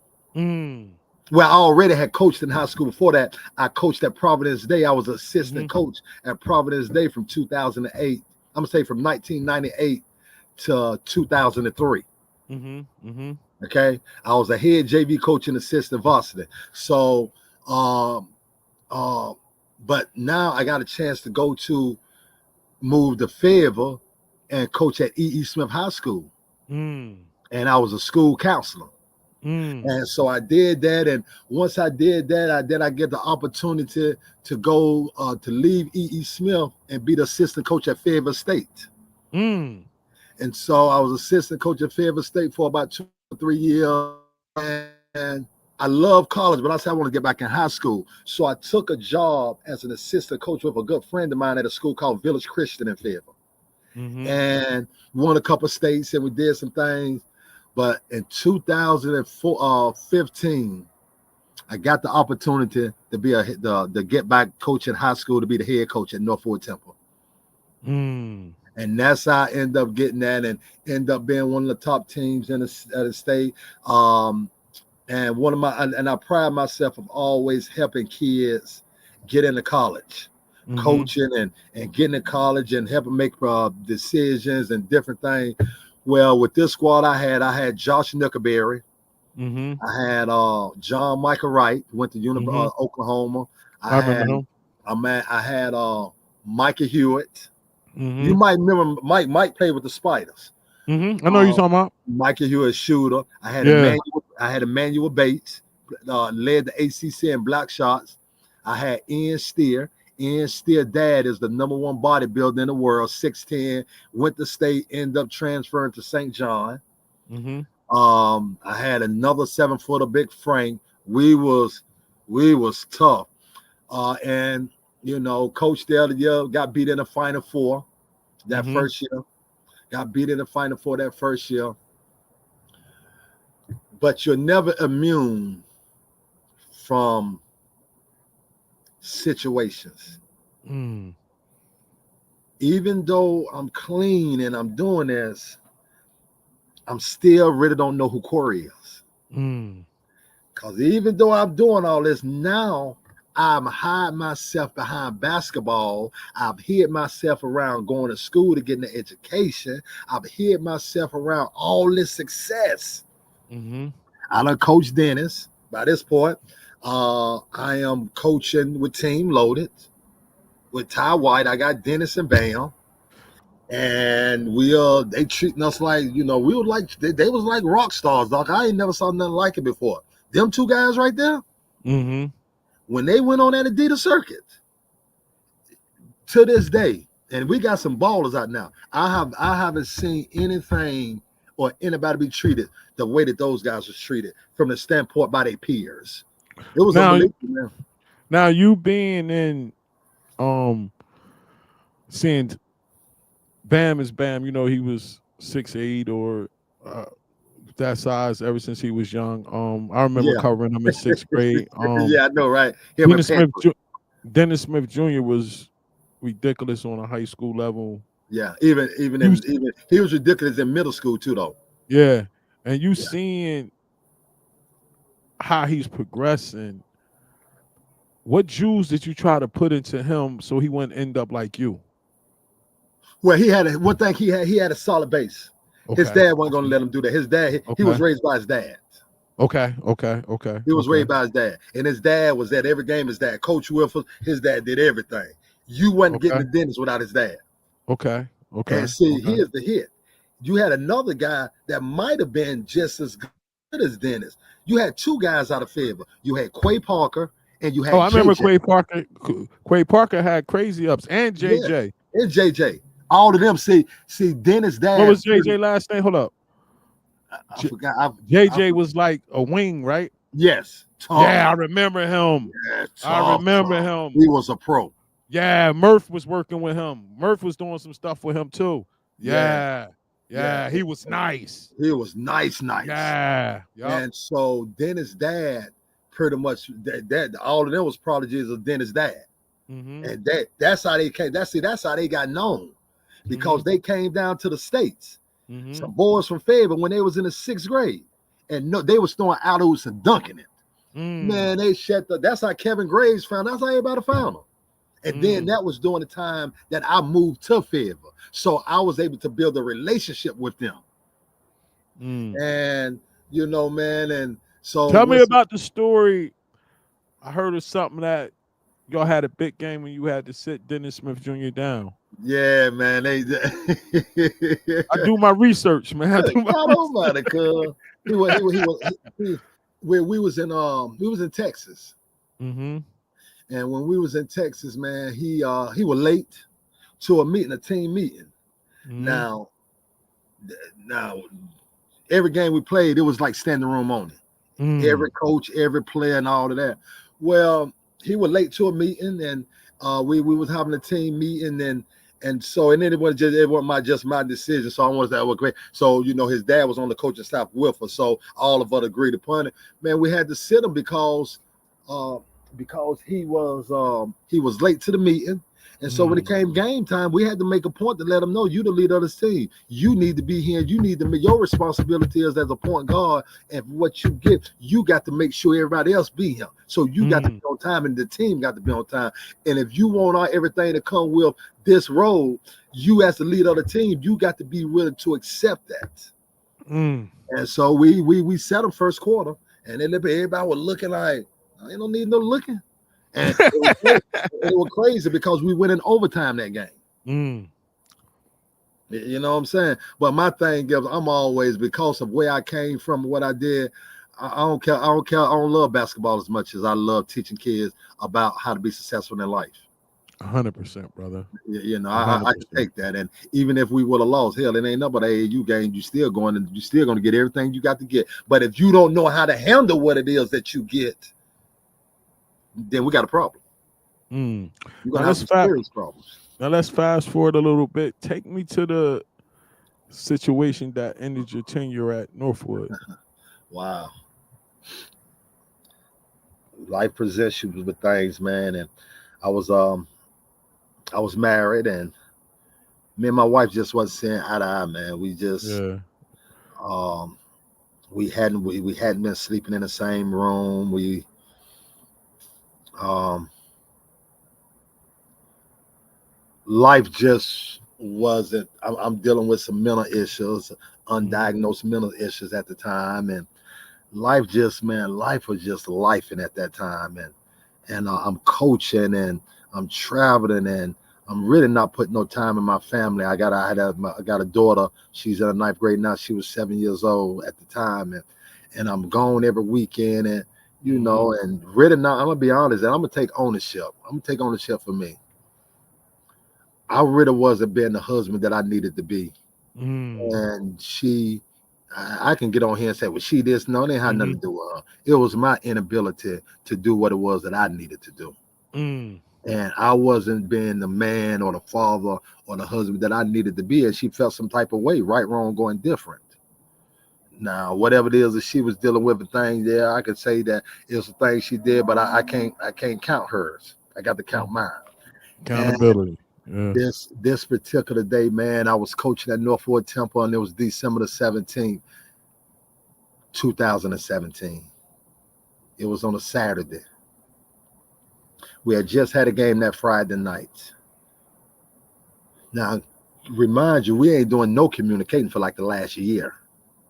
Well, I already had coached in high school before that. I coached at Providence Day. I was assistant coach at Providence Day from 2008. I'm gonna say from 1998 to 2003. Okay, I was a head JV coach and assistant varsity. So, but now I got a chance to move to Fayetteville and coach at E.E. Smith High School. And I was a school counselor. And so I did that. And once I did that, I get the opportunity to go to leave E.E. Smith and be the assistant coach at Fayetteville State. And so I was assistant coach at Fayetteville State for about 2 or 3 years. And I love college, but I said I want to get back in high school. So I took a job as an assistant coach with a good friend of mine at a school called Village Christian in Fayetteville. And won a couple of states, and we did some things. But in 2015, I got the opportunity to be the get back coach in high school, to be the head coach at Northwood Temple. And that's how I end up getting that, and end up being one of the top teams in the state. And I pride myself of always helping kids get into college, coaching and getting to college and helping make decisions and different things. Well, with this squad I had Josh Nickelberry. I had John Michael Wright, who went to Oklahoma. I had Micah Hewitt. You might remember Mike played with the Spiders.
I know you're talking about.
Micah Hewitt, shooter. I had Emmanuel Bates, led the ACC in block shots. I had Ian Steer. Ian Steer dad is the #1 bodybuilder in the world, 6'10", went to state, ended up transferring to St. John. I had another 7-footer, Big Frank. We was tough. And Coach the other year got beat in the Final Four that first year. Got beat in the Final Four that first year. But you're never immune from situations. Even though I'm clean and I'm doing this, I'm still really don't know who Corey is. Because even though I'm doing all this now, I'm hiding myself behind basketball. I've hid myself around going to school to get an education. I've hid myself around all this success. I done coach Dennis. By this point, I am coaching with Team Loaded with Ty White. I got Dennis and Bam, and they treating us like we were like they was like rock stars, dog. I ain't never saw nothing like it before. Them two guys right there, when they went on that Adidas circuit, to this day, and we got some ballers out now. I haven't seen anything or anybody be treated the way that those guys was treated from the standpoint by their peers. It was unbelievable.
Now you being in seeing Bam is Bam, he was 6'8" or that size ever since he was young. I remember covering him in 6th grade.
I know, right?
Dennis Smith Jr. was ridiculous on a high school level.
Yeah, even he was ridiculous in middle school too, though.
Yeah, and you seeing how he's progressing. What jewels did you try to put into him so he wouldn't end up like you?
Well, he had a solid base. Okay. His dad wasn't going to let him do that. His dad, he was raised by his dad.
Okay.
He was raised by his dad, and his dad was at every game. His dad, Coach Wilford, his dad did everything. You wasn't getting the Dennis without his dad.
Okay.
And see, here's the hit. You had another guy that might have been just as good as Dennis. You had two guys out of Fayetteville. You had Quay Parker and you had
I remember Quay Parker. Quay Parker had crazy ups, and JJ.
Yeah, and JJ. All of them. See, Dennis' dad.
What was JJ last name? Hold up.
I forgot.
JJ was like a wing, right?
Yes.
Yeah, I remember him.
Yeah,
I remember him.
He was a pro.
Yeah, Murph was working with him. Murph was doing some stuff with him too. Yeah. He was nice.
He was nice.
Yeah.
And so Dennis' dad, pretty much that all of them was prodigies of Dennis' dad. And that's how they came. That's how they got known, because they came down to the States. Some boys from Fayetteville when they was in the 6th grade, and they was throwing out-oops and dunking it. Man, they shut the. That's how Kevin Graves found. That's how everybody found him. And then that was during the time that I moved to Fayetteville, so I was able to build a relationship with them. And you know, man, and so
tell me about the story. I heard of something that y'all had a big game when you had to sit Dennis Smith Jr. down.
Yeah, man.
I do my research, man. I do my
research. We was in Texas. And when we was in Texas, man, he was late to a team meeting. Now every game we played, it was like standing room only. Every coach, every player, and all of that. Well, he was late to a meeting, and we was having a team meeting, and then it wasn't just my decision. So I wanted that was great. So his dad was on the coaching staff with us, so all of us agreed upon it. Man, we had to sit him because he was late to the meeting. And so when it came game time, we had to make a point to let him know, you the leader of this team. You need to be here. You need to make your responsibility is as a point guard. And what you get, you got to make sure everybody else be here. So you got to be on time, and the team got to be on time. And if you want everything to come with this road, you as the leader of the team, you got to be willing to accept that. And so we set them first quarter, and then everybody was looking like, I don't need no looking. And it was crazy because we went in overtime that game. You know what I'm saying? But my thing is, I'm always, because of where I came from, what I did, I don't care. I don't love basketball as much as I love teaching kids about how to be successful in life.
100%, brother.
I can take that. And even if we would have lost, hell, it ain't nothing but an AAU game. You're still going to get everything you got to get. But if you don't know how to handle what it is that you get, then we got a problem. You're gonna have some serious problems.
Now let's fast forward a little bit. Take me to the situation that ended your tenure at Northwood.
Wow. Life presents you with things, man. And I was married, and me and my wife just wasn't seeing eye to eye, man. We just we hadn't been sleeping in the same room. Life just wasn't. I'm dealing with some mental issues, undiagnosed mental issues at the time, and life was just lifing at that time. And I'm coaching, and I'm traveling, and I'm really not putting no time in my family. I got a daughter. She's in the 9th grade now. She was 7 years old at the time, and I'm gone every weekend, and and really not. I'm gonna be honest, and I'm gonna take ownership. I'm gonna take ownership for me. I really wasn't being the husband that I needed to be. And I can get on here and say, well, she this. No, it ain't had nothing to do with her. It was my inability to do what it was that I needed to do. And I wasn't being the man or the father or the husband that I needed to be. And she felt some type of way, right, wrong, going different. Now, whatever it is that she was dealing with, the thing there, I could say that it was a thing she did, but I can't count hers. I got to count mine.
Accountability.
This particular day, man, I was coaching at Northwood Temple, and it was December the 17th, 2017. It was on a Saturday. We had just had a game that Friday night. Now, remind you, we ain't doing no communicating for like the last year.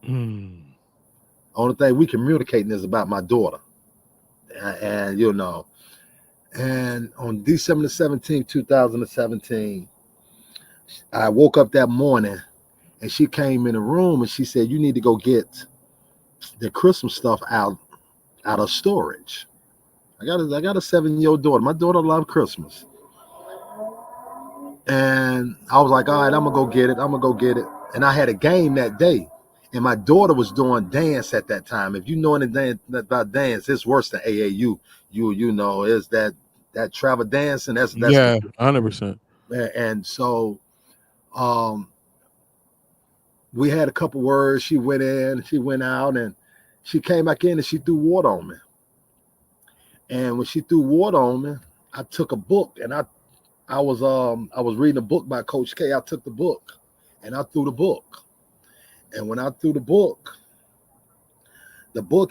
Only thing we communicating is about my daughter. And and on December the 17th, 2017, I woke up that morning, and she came in the room, and she said, you need to go get the Christmas stuff out of storage. I got a 7-year-old daughter. My daughter loves Christmas. And I was like, all right, I'm going to go get it. And I had a game that day. And my daughter was doing dance at that time. If you know anything about dance, it's worse than AAU. Is that travel dance, and that's
100%.
And so we had a couple words. She went in, she went out, and she came back in, and she threw water on me. And when she threw water on me, I took a book, and I was reading a book by Coach K. I took the book, and I threw the book. And when I threw the book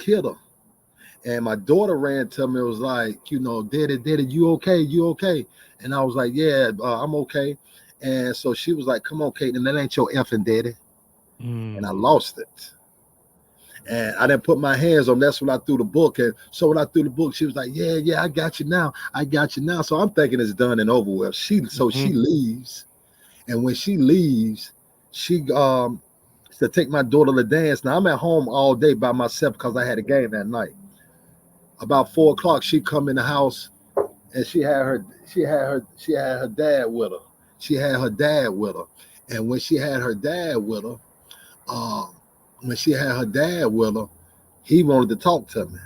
hit her. And my daughter ran to me. It was like, Daddy, you okay? You okay? And I was like, yeah, I'm okay. And so she was like, come on, Kate, and that ain't your effing daddy. And I lost it. And I didn't put my hands on. That's when I threw the book. And so when I threw the book, she was like, yeah, I got you now. I got you now. So I'm thinking it's done and over with. She leaves. And when she leaves, she to take my daughter to dance. Now I'm at home all day by myself because I had a game that night. About 4 o'clock, she come in the house and she had her dad with her. She had her dad with her. And when she had her dad with her, he wanted to talk to me.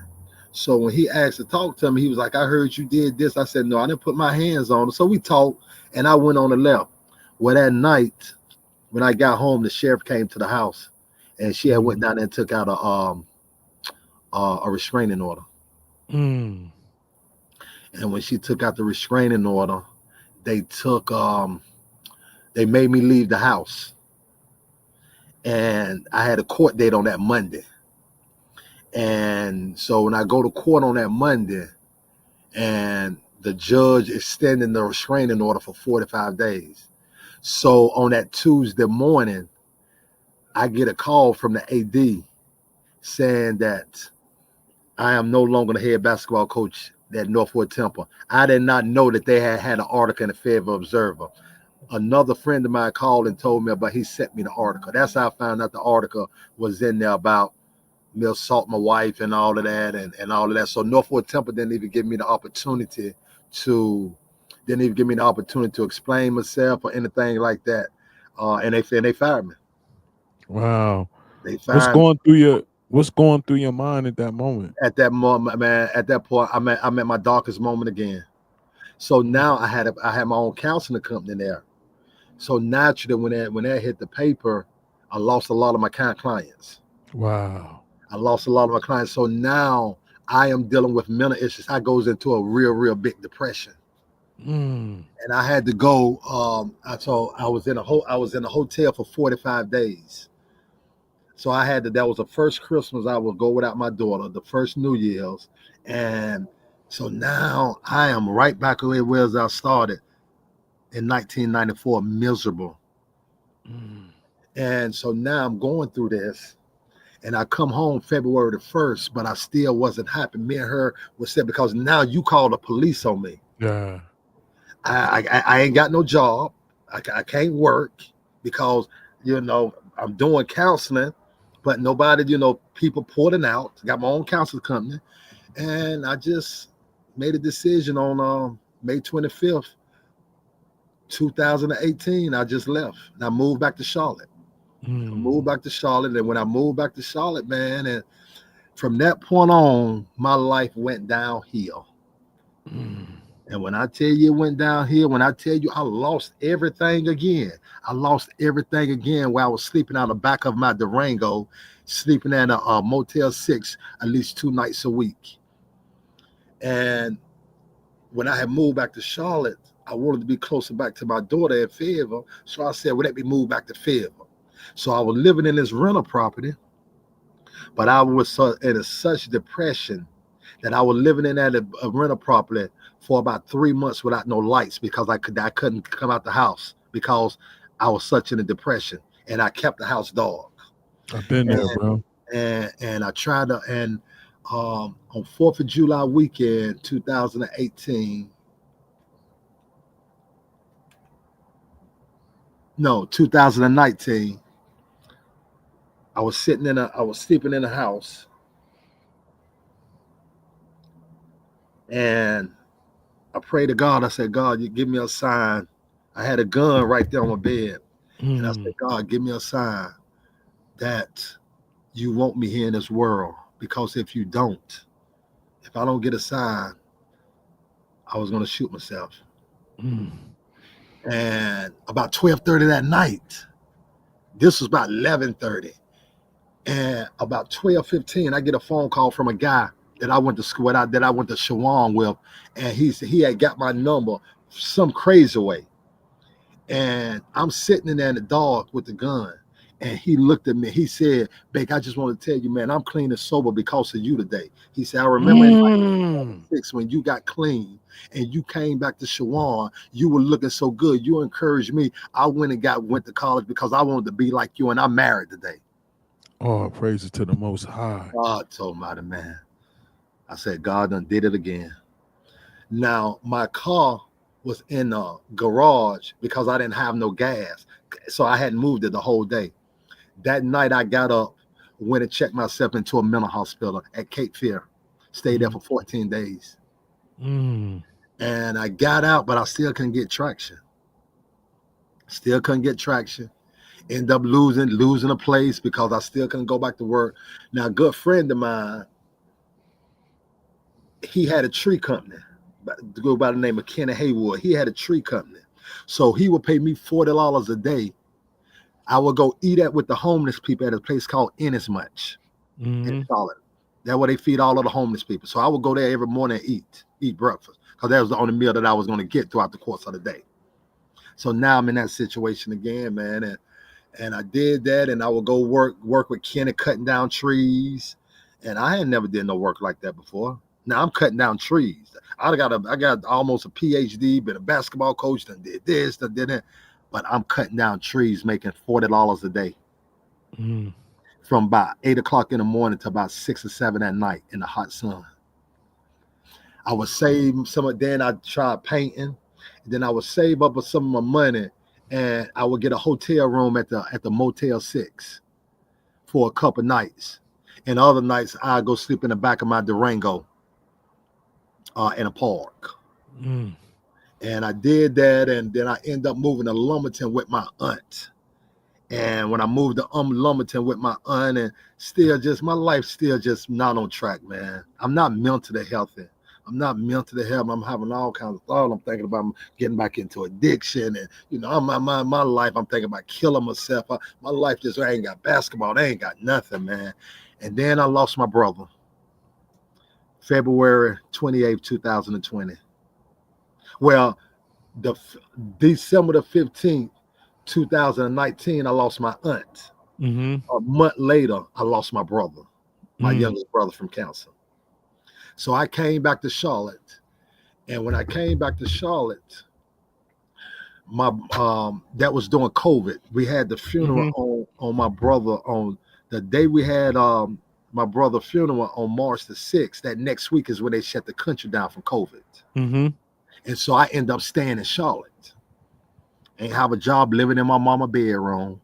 So when he asked to talk to me, he was like, I heard you did this. I said, no, I didn't put my hands on her. So we talked and I went on the left. Well, that night, when I got home, the sheriff came to the house and she had went down there and took out a restraining order. And when she took out the restraining order, they made me leave the house. And I had a court date on that Monday. And so when I go to court on that Monday, and the judge extending the restraining order for 45 days. So on that Tuesday morning, I get a call from the AD saying that I am no longer the head basketball coach at Northwood Temple. I did not know that they had an article in the Fayetteville Observer. Another friend of mine called and told me about, he sent me the article. That's how I found out the article was in there about me assault my wife and all of that and all of that. So Northwood Temple didn't even give me the opportunity to explain myself or anything like that. And they fired me.
Wow.
They fired me.
What's going through your mind at that moment?
At that moment, man, at that point, I'm at my darkest moment again. So now I had my own counseling company there. So naturally, when that hit the paper, I lost a lot of my clients.
Wow.
I lost a lot of my clients. So now I am dealing with mental issues. I goes into a real big depression. And I had to go. I was in a hotel for 45 days. So that was the first Christmas I would go without my daughter, the first New Year's. And so now I am right back where I started in 1994, miserable. And so now I'm going through this. And I come home February the 1st, but I still wasn't happy. Me and her was said, because now you call the police on me.
Yeah.
I ain't got no job. I can't work because, I'm doing counseling, but nobody, people pulling out. Got my own counseling company. And I just made a decision on May 25th, 2018. I just left and I moved back to Charlotte. I moved back to Charlotte. And when I moved back to Charlotte, man, and from that point on, my life went downhill. And when I tell you it went downhill, when I tell you I lost everything again, where I was sleeping out the back of my Durango, sleeping at a Motel 6 at least 2 nights a week. And when I had moved back to Charlotte, I wanted to be closer back to my daughter in Fayetteville. So I said, well, let me move back to Fayetteville. So I was living in this rental property, but I was in such depression that I was living in that rental property for about 3 months without no lights because I couldn't come out the house because I was such in a depression, and I kept the house dark.
I've been there, bro.
And I tried to, and on 4th of July weekend, 2019, 2019, I was sleeping in a house, and I prayed to God. I said, God, you give me a sign. I had a gun right there on my bed. And I said, God, give me a sign that you want me here in this world. Because if I don't get a sign, I was going to shoot myself. And about 12:30 that night, this was about 11:30. And about 12:15, I get a phone call from a guy that I went to school with, that I went to Shawan with, and he had got my number some crazy way. And I'm sitting in there in the dark with the gun, And he looked at me. He said, Bake, I just want to tell you, man, I'm clean and sober because of you today. He said, I remember in
Mm.
1996 when you got clean and you came back to Shawan, you were looking so good. You encouraged me. I went to college because I wanted to be like you, and I'm married today.
Oh, praises to the Most High.
God told me, man. I said, God done did it again. Now, my car was in a garage because I didn't have no gas. So I hadn't moved it the whole day. That night I got up, went and checked myself into a mental hospital at Cape Fear. Stayed there for 14 days.
Mm.
And I got out, but I still couldn't get traction. End up losing a place because I still couldn't go back to work. Now, a good friend of mine, he had a tree company, to go by the name of Kenny Haywood. He had a tree company. So he would pay me $40 a day. I would go eat at with the homeless people at a place called Inasmuch in Charlotte. That's where they feed all of the homeless people. So I would go there every morning and eat breakfast because that was the only meal that I was going to get throughout the course of the day. So now I'm in that situation again, man. And I did that, and I would go work with Kenny cutting down trees. And I had never did no work like that before. Now I'm cutting down trees. I got almost a PhD, been a basketball coach, done did this, done did that. But I'm cutting down trees, making $40 a day. From about 8 o'clock in the morning to about 6 or 7 at night in the hot sun. I would save some of, then I tried painting. Then I would save up some of my money, and I would get a hotel room at the Motel 6 for a couple nights. And other nights I go sleep in the back of my Durango in a park. And I did that, and then I end up moving to Lumberton with my aunt. And when I moved to Lumberton with my aunt, and still just my life still just not on track, man. I'm not mentally healthy. I'm having all kinds of thoughts. I'm thinking about getting back into addiction, and my life. I'm thinking about killing myself. My life just I ain't got basketball. I ain't got nothing, man. And then I lost my brother, February 28th, 2020. Well, December the 15th. 2019, I lost my aunt. A month later, I lost my brother, my youngest brother from cancer. So I came back to Charlotte, and when I came back to Charlotte, my that was during COVID. We had the funeral on my brother on the day we had my brother's funeral on March the 6th. That next week is when they shut the country down from COVID. And so I ended up staying in Charlotte. Ain't have a job, living in my mama bedroom.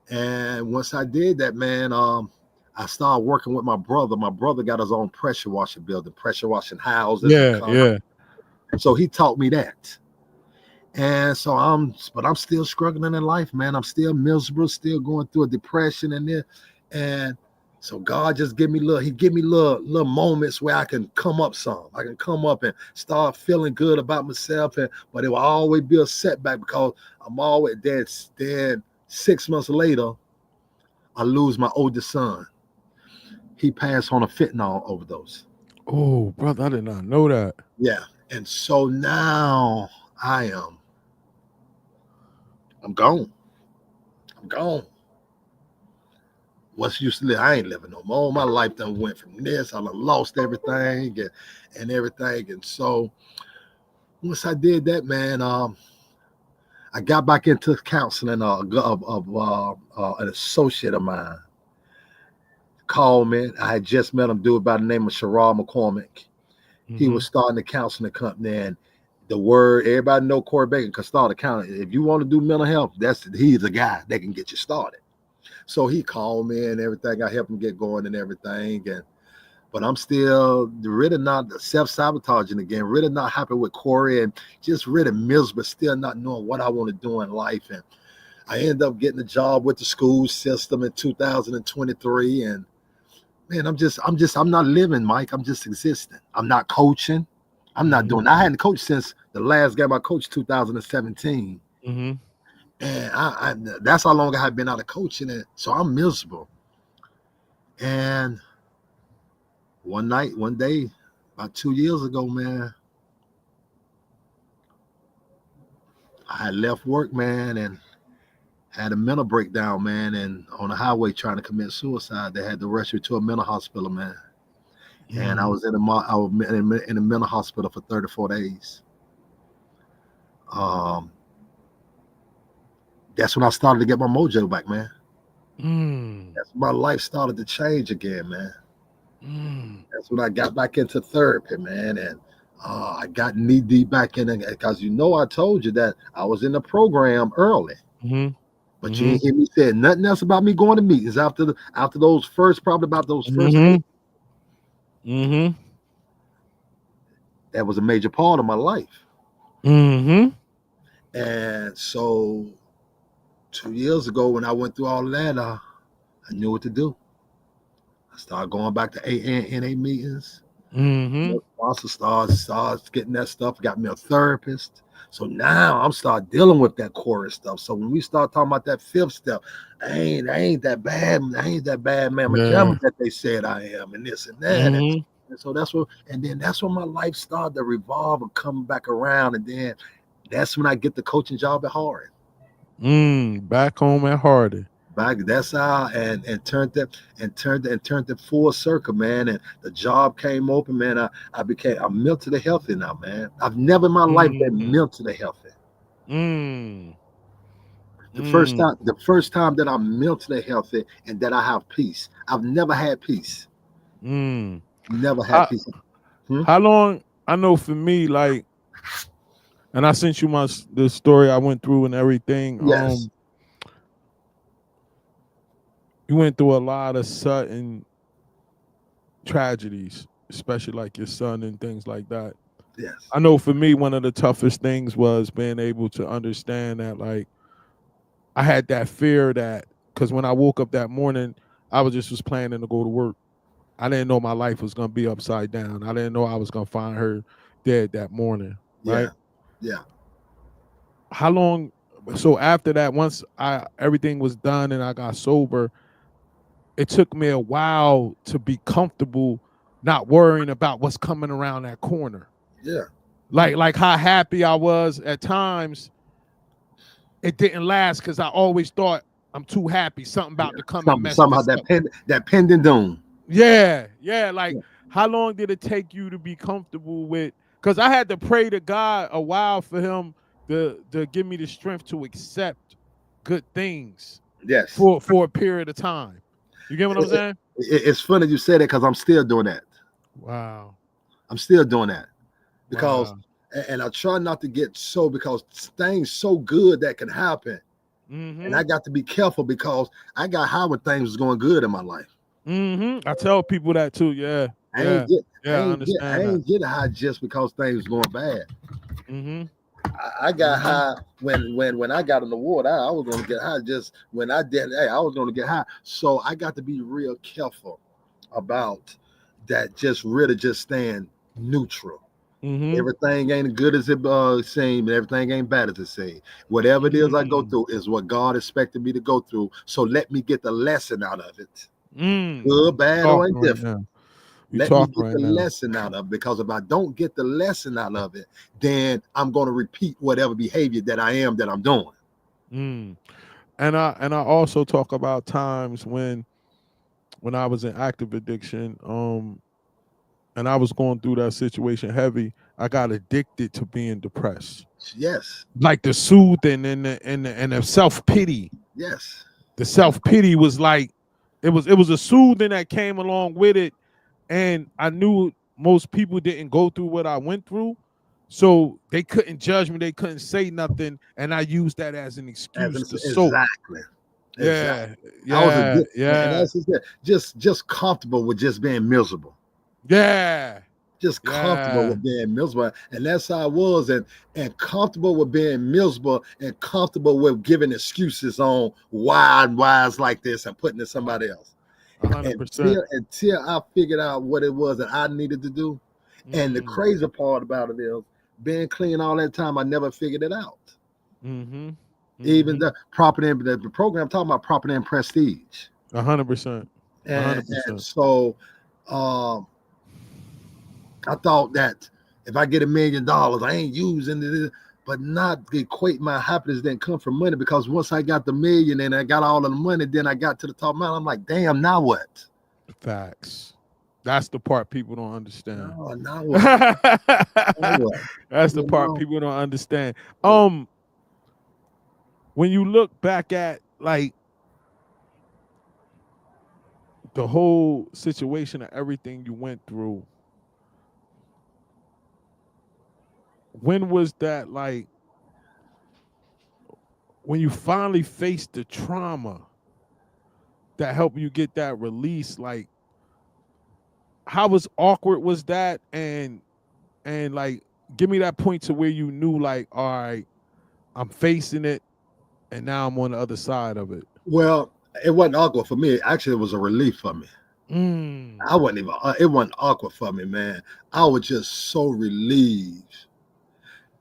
And once I did that, man, I started working with my brother. My brother got his own pressure washing building, pressure washing houses.
Yeah.
So he taught me that. And so I'm still struggling in life, man. I'm still miserable, still going through a depression and so God just give me little moments where I can come up some. I can come up and start feeling good about myself, but it will always be a setback because I'm always dead. 6 months later, I lose my oldest son. He passed on a fentanyl overdose.
Oh, brother, I did not know that.
Yeah. And so now I'm gone. What's used to live, I ain't living no more. My life done went from this. I done lost everything and everything. And so once I did that, man, I got back into counseling. An associate of mine called me. I had just met him, dude by the name of Sherrod McCormick. He was starting the counseling company, and the word everybody know Corey Baker can start a counseling. If you want to do mental health, he's the guy that can get you started. So he called me and everything. I helped him get going and everything. But I'm still really not self-sabotaging again, really not happy with Corey and just really miserable, still not knowing what I want to do in life. And I ended up getting a job with the school system in 2023. And man, I'm not living, Mike. I'm just existing. I'm not coaching. I'm not doing, I hadn't coached since the last game I coached 2017. And I that's how long I had been out of coaching it. So I'm miserable. And one day, about 2 years ago, man, I had left work, man, and Had a mental breakdown, man, and on the highway trying to commit suicide. They had to rush me to a mental hospital, man. And I was I was in a mental hospital for 34 days. That's when I started to get my mojo back, man. That's when my life started to change again, man. That's when I got back into therapy, man, and I got knee deep back in it because I told you that I was in the program early. But you didn't hear me say nothing else about me going to meetings after those first, probably about those first 8. That was a major part of my life. And so 2 years ago, when I went through all of that, I knew what to do. I started going back to NA meetings. Sponsor starts getting that stuff, got me a therapist. So now I'm start dealing with that core stuff. So when we start talking about that 5th step, I ain't that bad. I ain't that bad, man. Yeah. That they said I am, and this and that. And so that's when my life started to revolve and come back around. And then that's when I get the coaching job at Harding.
Back home at Harding.
That's how and turned it full circle, man. And the job came open, man. I'm mentally healthy now, man. I've never in my life been mentally healthy. The first time that I'm mentally healthy and that I have peace. I've never had peace. Never had peace.
How long? I know for me, like, and I sent you the story I went through and everything.
Yes.
You went through a lot of sudden tragedies, especially like your son and things like that.
Yes.
I know for me, one of the toughest things was being able to understand that, like, I had that fear that, because when I woke up that morning, I was planning to go to work. I didn't know my life was going to be upside down. I didn't know I was going to find her dead that morning, right?
Yeah.
How long? So after that, once everything was done and I got sober, it took me a while to be comfortable not worrying about what's coming around that corner.
Yeah.
Like how happy I was at times, it didn't last because I always thought I'm too happy. Something about to come and mess
somehow
this
that
up.
That pending doom.
Yeah. Like, how long did it take you to be comfortable with? Because I had to pray to God a while for him to give me the strength to accept good things.
Yes.
For a period of time. You get what I'm saying?
It's funny you say that because I'm still doing that.
Wow.
I'm still doing that because, and I try not to get because things so good that can happen. And I got to be careful because I got high when things was going good in my life.
I tell people that too. Yeah. I
ain't get high just because things was going bad. I got high when I got an award. I was going to get high just when I did. I was going to get high. So I got to be real careful about that. Just really just staying neutral. Everything ain't as good as it seems, and everything ain't bad as it seems. Whatever it is I go through is what God expected me to go through. So let me get the lesson out of it. Good, bad, or indifferent. Let me get the lesson out of it, because if I don't get the lesson out of it, then I'm going to repeat whatever behavior that I'm doing.
And I also talk about times when I was in active addiction, and I was going through that situation heavy. I got addicted to being depressed.
Yes.
Like the soothing and the self-pity.
Yes.
The self-pity was like, it was a soothing that came along with it. And I knew most people didn't go through what I went through, so they couldn't judge me. They couldn't say nothing, and I used that as an excuse to soak.
Exactly.
Yeah.
And that's just comfortable with just being miserable.
Yeah.
Just comfortable with being miserable, and that's how I was, and comfortable with being miserable, and comfortable with giving excuses on why it's like this and putting it somebody else.
100%.
Until I figured out what it was that I needed to do. And the crazy part about it is, being clean all that time, I never figured it out. Even the property and the program talking about property and prestige.
100%.
And so I thought that if I get $1 million, I ain't using it. but not equate my happiness didn't come from money, because once I got the million and I got all of the money, then I got to the top mountain. I'm like, damn, now what?
Facts. That's the part people don't understand.
No, now what? Now
That's
what?
the
You
part
know?
people don't understand. When you look back at like the whole situation of everything you went through, when was that like when you finally faced the trauma that helped you get that release? Like, how was awkward was that? And like, give me that point to where you knew, like, all right, I'm facing it, and now I'm on the other side of it.
Well, it wasn't awkward for me. Actually, it was a relief for me.
Mm.
I wasn't even, it wasn't awkward for me, man. I was just so relieved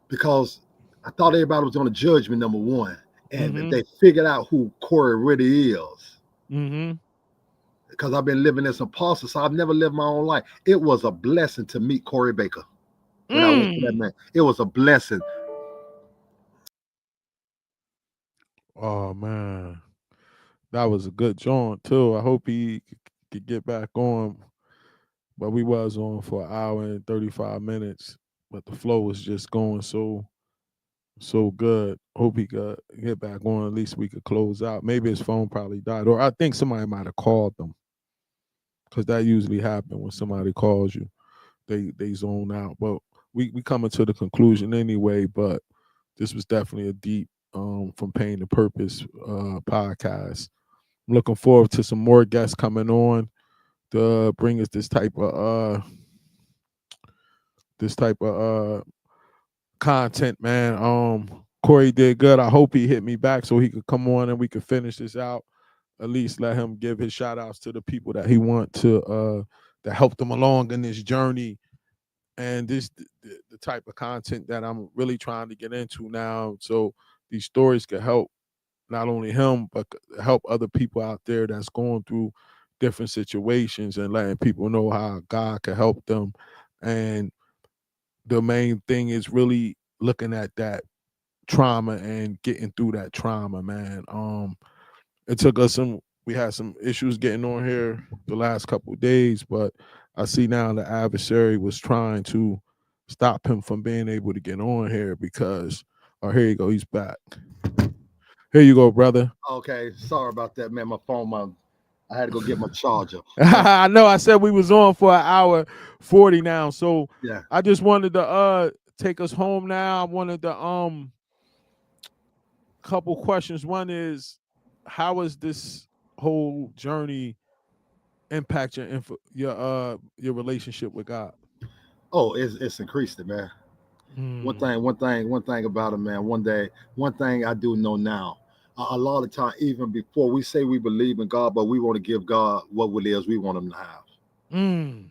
because I thought everybody was going to judge me, number one. And
Mm-hmm.
they figured out who Corey really is.
Mm-hmm.
Because I've been living this imposter, so I've never lived my own life. It was a blessing to meet Corey Baker when I went to that
Mm.
man. It was a blessing.
Oh man, that was a good joint too. I hope he could get back on, but we was on for an hour and 35 minutes, but the flow was just going so good. Hope he could get back on. At least we could close out. Maybe his phone probably died, or I think somebody might have called them, because that usually happens when somebody calls you. They zone out. But we coming to the conclusion anyway. But this was definitely a deep from Pain to Purpose podcast. I'm looking forward to some more guests coming on to bring us this type of content, man. Corey did good. I hope he hit me back so he could come on and we could finish this out. At least let him give his shout outs to the people that he want to that helped him along in this journey. And this the type of content that I'm really trying to get into now. So these stories can help not only him, but help other people out there that's going through different situations, and letting people know how God can help them. And the main thing is really looking at that trauma and getting through that trauma, man. It took us we had some issues getting on here the last couple of days, but I see now the adversary was trying to stop him from being able to get on here because, oh, here you go, he's back. Here you go, brother.
Okay, sorry about that, man. My phone, I had to go get my charger.
I know I said we was on for an hour 40 now, so
Yeah.
I just wanted to take us home now. I wanted to couple questions. One is, how has this whole journey impact your relationship with God?
Oh, it's increased it, man.
Mm.
One thing about it, man. One thing I do know now. A lot of time, even before we say we believe in God, but we want to give God what it is we want Him to have,
Mm.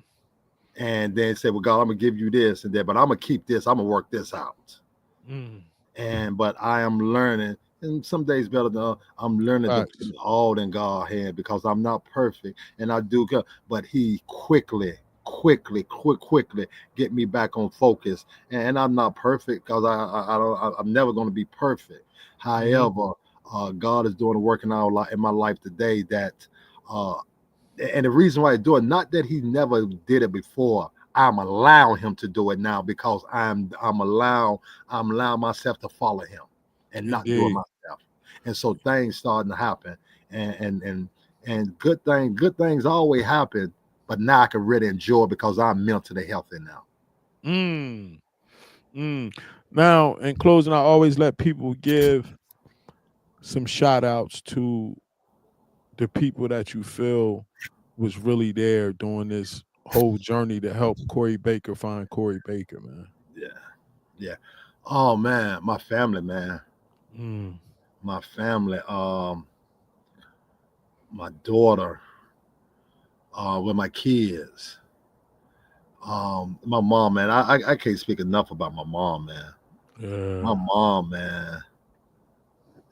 and then say, "Well, God, I'm gonna give you this and that, but I'm gonna keep this. I'm gonna work this out."
Mm.
But I am learning, and some days better than I'm learning to
Facts.
put all in God's hand, because I'm not perfect and I do good, but He quickly get me back on focus. And I'm not perfect, because I don't, I'm never going to be perfect.
Mm-hmm.
However, God is doing a work in in my life today that, uh, and the reason why I do it, not that He never did it before. I'm allowing Him to do it now, because I'm allowing myself to follow Him and not do it
Indeed.
myself. And so things starting to happen, and good things always happen. But now I can really enjoy, because I'm mentally healthy now.
Mm. Mm. Now, in closing, I always let people give some shout outs to the people that you feel was really there during this whole journey to help Corey Baker find Corey Baker, man.
Yeah, yeah. Oh man, my family, man,
Mm.
my family. My daughter, with my kids. My mom, man. I can't speak enough about my mom, man. My
Yeah.
mom, man.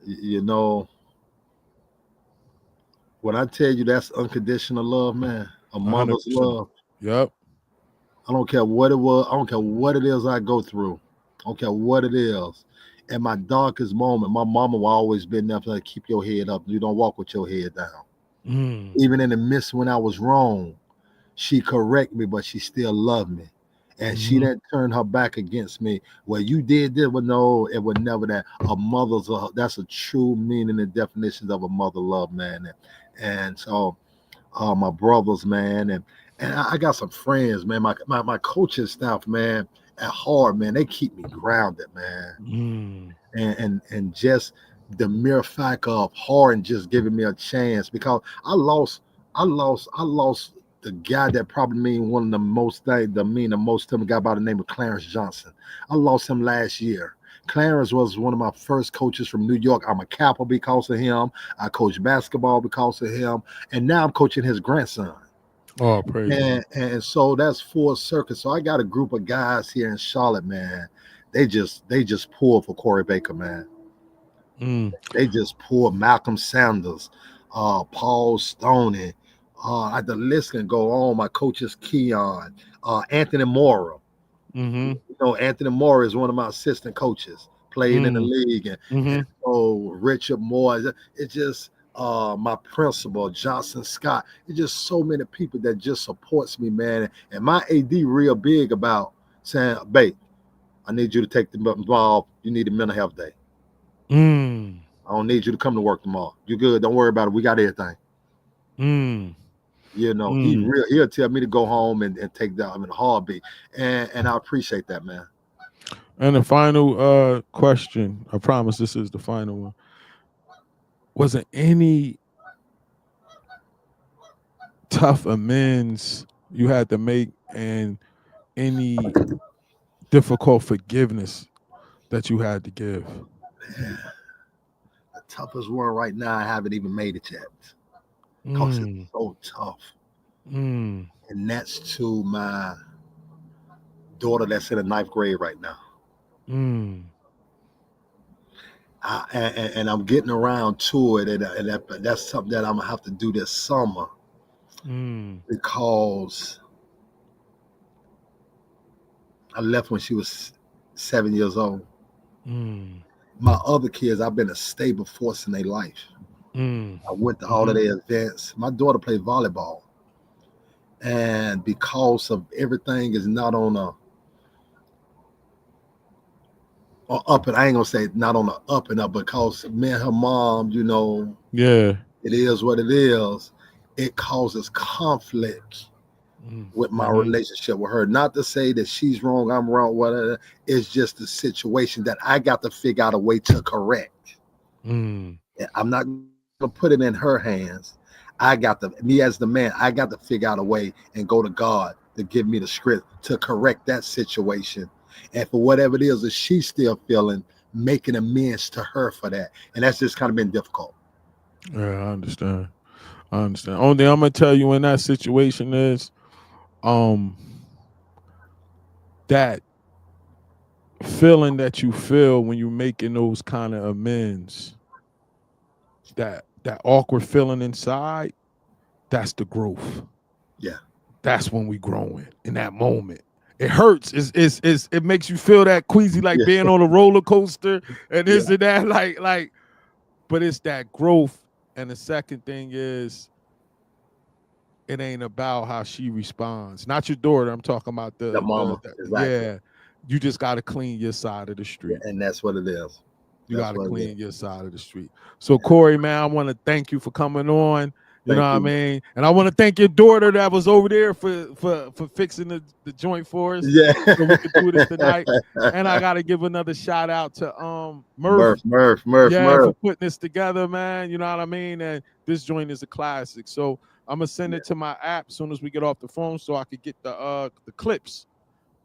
You know, when I tell you that's unconditional love, man, a mother's
100%.
love.
Yep.
I don't care what it was. I don't care what it is I go through. Okay, what it is. At my darkest moment, my mama will always been there to keep your head up. You don't walk with your head down.
Mm.
Even in the midst when I was wrong, she correct me, but she still loved me. And she
Mhm.
didn't turn her back against me. Well, you did this, but no, it was never that. That's a true meaning and definition of a mother love, man. And so my brothers, man, and I got some friends, man. My coaching staff, man, at hard, man, they keep me grounded, man.
Mm.
And just the mere fact of Harden just giving me a chance because I lost the guy that probably mean one of the most thing the mean the most to me, a guy by the name of Clarence Johnson. I lost him last year. Clarence was one of my first coaches from New York. I'm a Kappa because of him. I coached basketball because of him, and now I'm coaching his grandson.
Oh, praise.
And so that's full circle. So I got a group of guys here in Charlotte, man. They just pull for Corey Baker, man.
Mm.
They just pulled Malcolm Sanders, Paul Stoney. The list can go on. My coaches Keon, Anthony Mora.
Mm-hmm.
You know, Anthony Mora is one of my assistant coaches, played in the
Mm.
league, and
Mm-hmm.
so Richard Moore. It's just my principal, Johnson Scott. It's just so many people that just supports me, man. And my AD real big about saying, babe, I need you to take the ball. You need a mental health day.
Mm.
I don't need you to come to work tomorrow. You good? Don't worry about it. We got everything.
Mm.
You know,
Mm.
he'll tell me to go home and take that in a heartbeat. And I appreciate that, man.
And the final question, I promise this is the final one. Was it any tough amends you had to make and any difficult forgiveness that you had to give?
The toughest one right now, I haven't even made it yet. Because it's
Mm.
so tough.
Mm.
And that's to my daughter that's in the ninth grade right now.
Mm.
And I'm getting around to it. And that's something that I'm going to have to do this summer
Mm.
because I left when she was 7 years old.
Mm.
My other kids, I've been a stable force in their life.
Mm.
I went to all
Mm-hmm.
of their events. My daughter played volleyball. And because of everything is not on a up and I ain't gonna say not on the up and up because me and her mom, you know,
Yeah.
it is what it is. It causes conflict with my
Mm-hmm.
relationship with her. Not to say that she's wrong, I'm wrong, whatever. It's just a situation that I got to figure out a way to correct.
Mm.
I'm not gonna put it in her hands. Me as the man, I got to figure out a way and go to God to give me the script to correct that situation. And for whatever it is that she's still feeling, making amends to her for that. And that's just kind of been difficult.
Yeah, I understand. I understand. Only thing I'm gonna tell you in that situation is um that feeling that you feel when you're making those kind of amends, that awkward feeling inside, that's the growth.
Yeah.
That's when we growing in that moment. It hurts. It makes you feel that queasy, like
Yeah.
being on a roller coaster and
Yeah.
this and that, but it's that growth. And the second thing is it ain't about how she responds. Not your daughter. I'm talking about
The mama. Exactly.
yeah. You just gotta clean your side of the
Yeah,
street.
and that's what it is.
You
That's
gotta
what it is.
clean your side of the street. So Corey, man, I want to thank you for coming on. You know
Thank
what I
you.
mean? And I want to thank your daughter that was over there for fixing the joint for us
Yeah.
so we could do this tonight. And I gotta give another shout out to Murph. Yeah, for
Murph.
putting this together, man. You know what I mean? And this joint is a classic. So I'm gonna send it to my app as soon as we get off the phone so I could get the clips.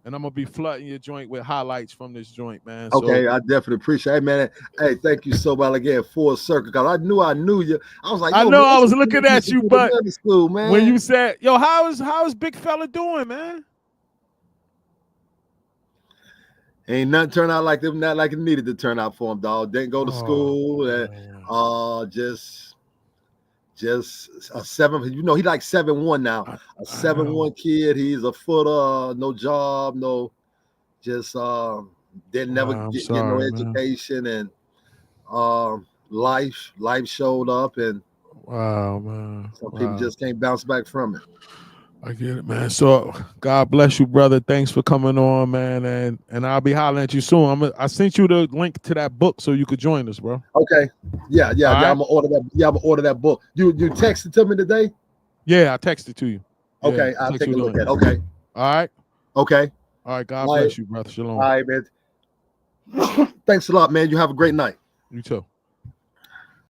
And I'm gonna be flooding your joint with highlights from this joint, man. So
Okay, I definitely appreciate it, man. Hey, thank you so much again, full circle. Cause I knew you. I was like,
I
yo,
know
man,
I
that's
was
what
looking
we used
at
to
you,
do
but
together in school,
when
man.
you said, yo, how is big fella doing, man?
Ain't nothing turned out like them, not like it needed to turn out for him, dog. Didn't go to
Oh,
school, and
man.
just a seven. You know, he like 7'1" now. A
I know.
7'1" kid. He's a footer, no job, no, just Didn't never
I'm
get no
sorry, man.
education, and life showed up, and
Wow, man.
some people
Wow.
just can't bounce back from it.
I get it, man. So God bless you, brother. Thanks for coming on, man. And I'll be hollering at you soon. I sent you the link to that book so you could join us, bro.
Okay. Yeah.
All
I'm
right?
gonna order that. Yeah, I'm gonna order that book. You texted to me today?
Yeah, I texted to you. Yeah,
Okay, I'll
text
take
you
a look
the
at it.
link.
Okay.
All right.
Okay.
All right. God
All right.
bless you, brother. Shalom.
All right, man. Thanks a lot, man. You have a great night.
You too.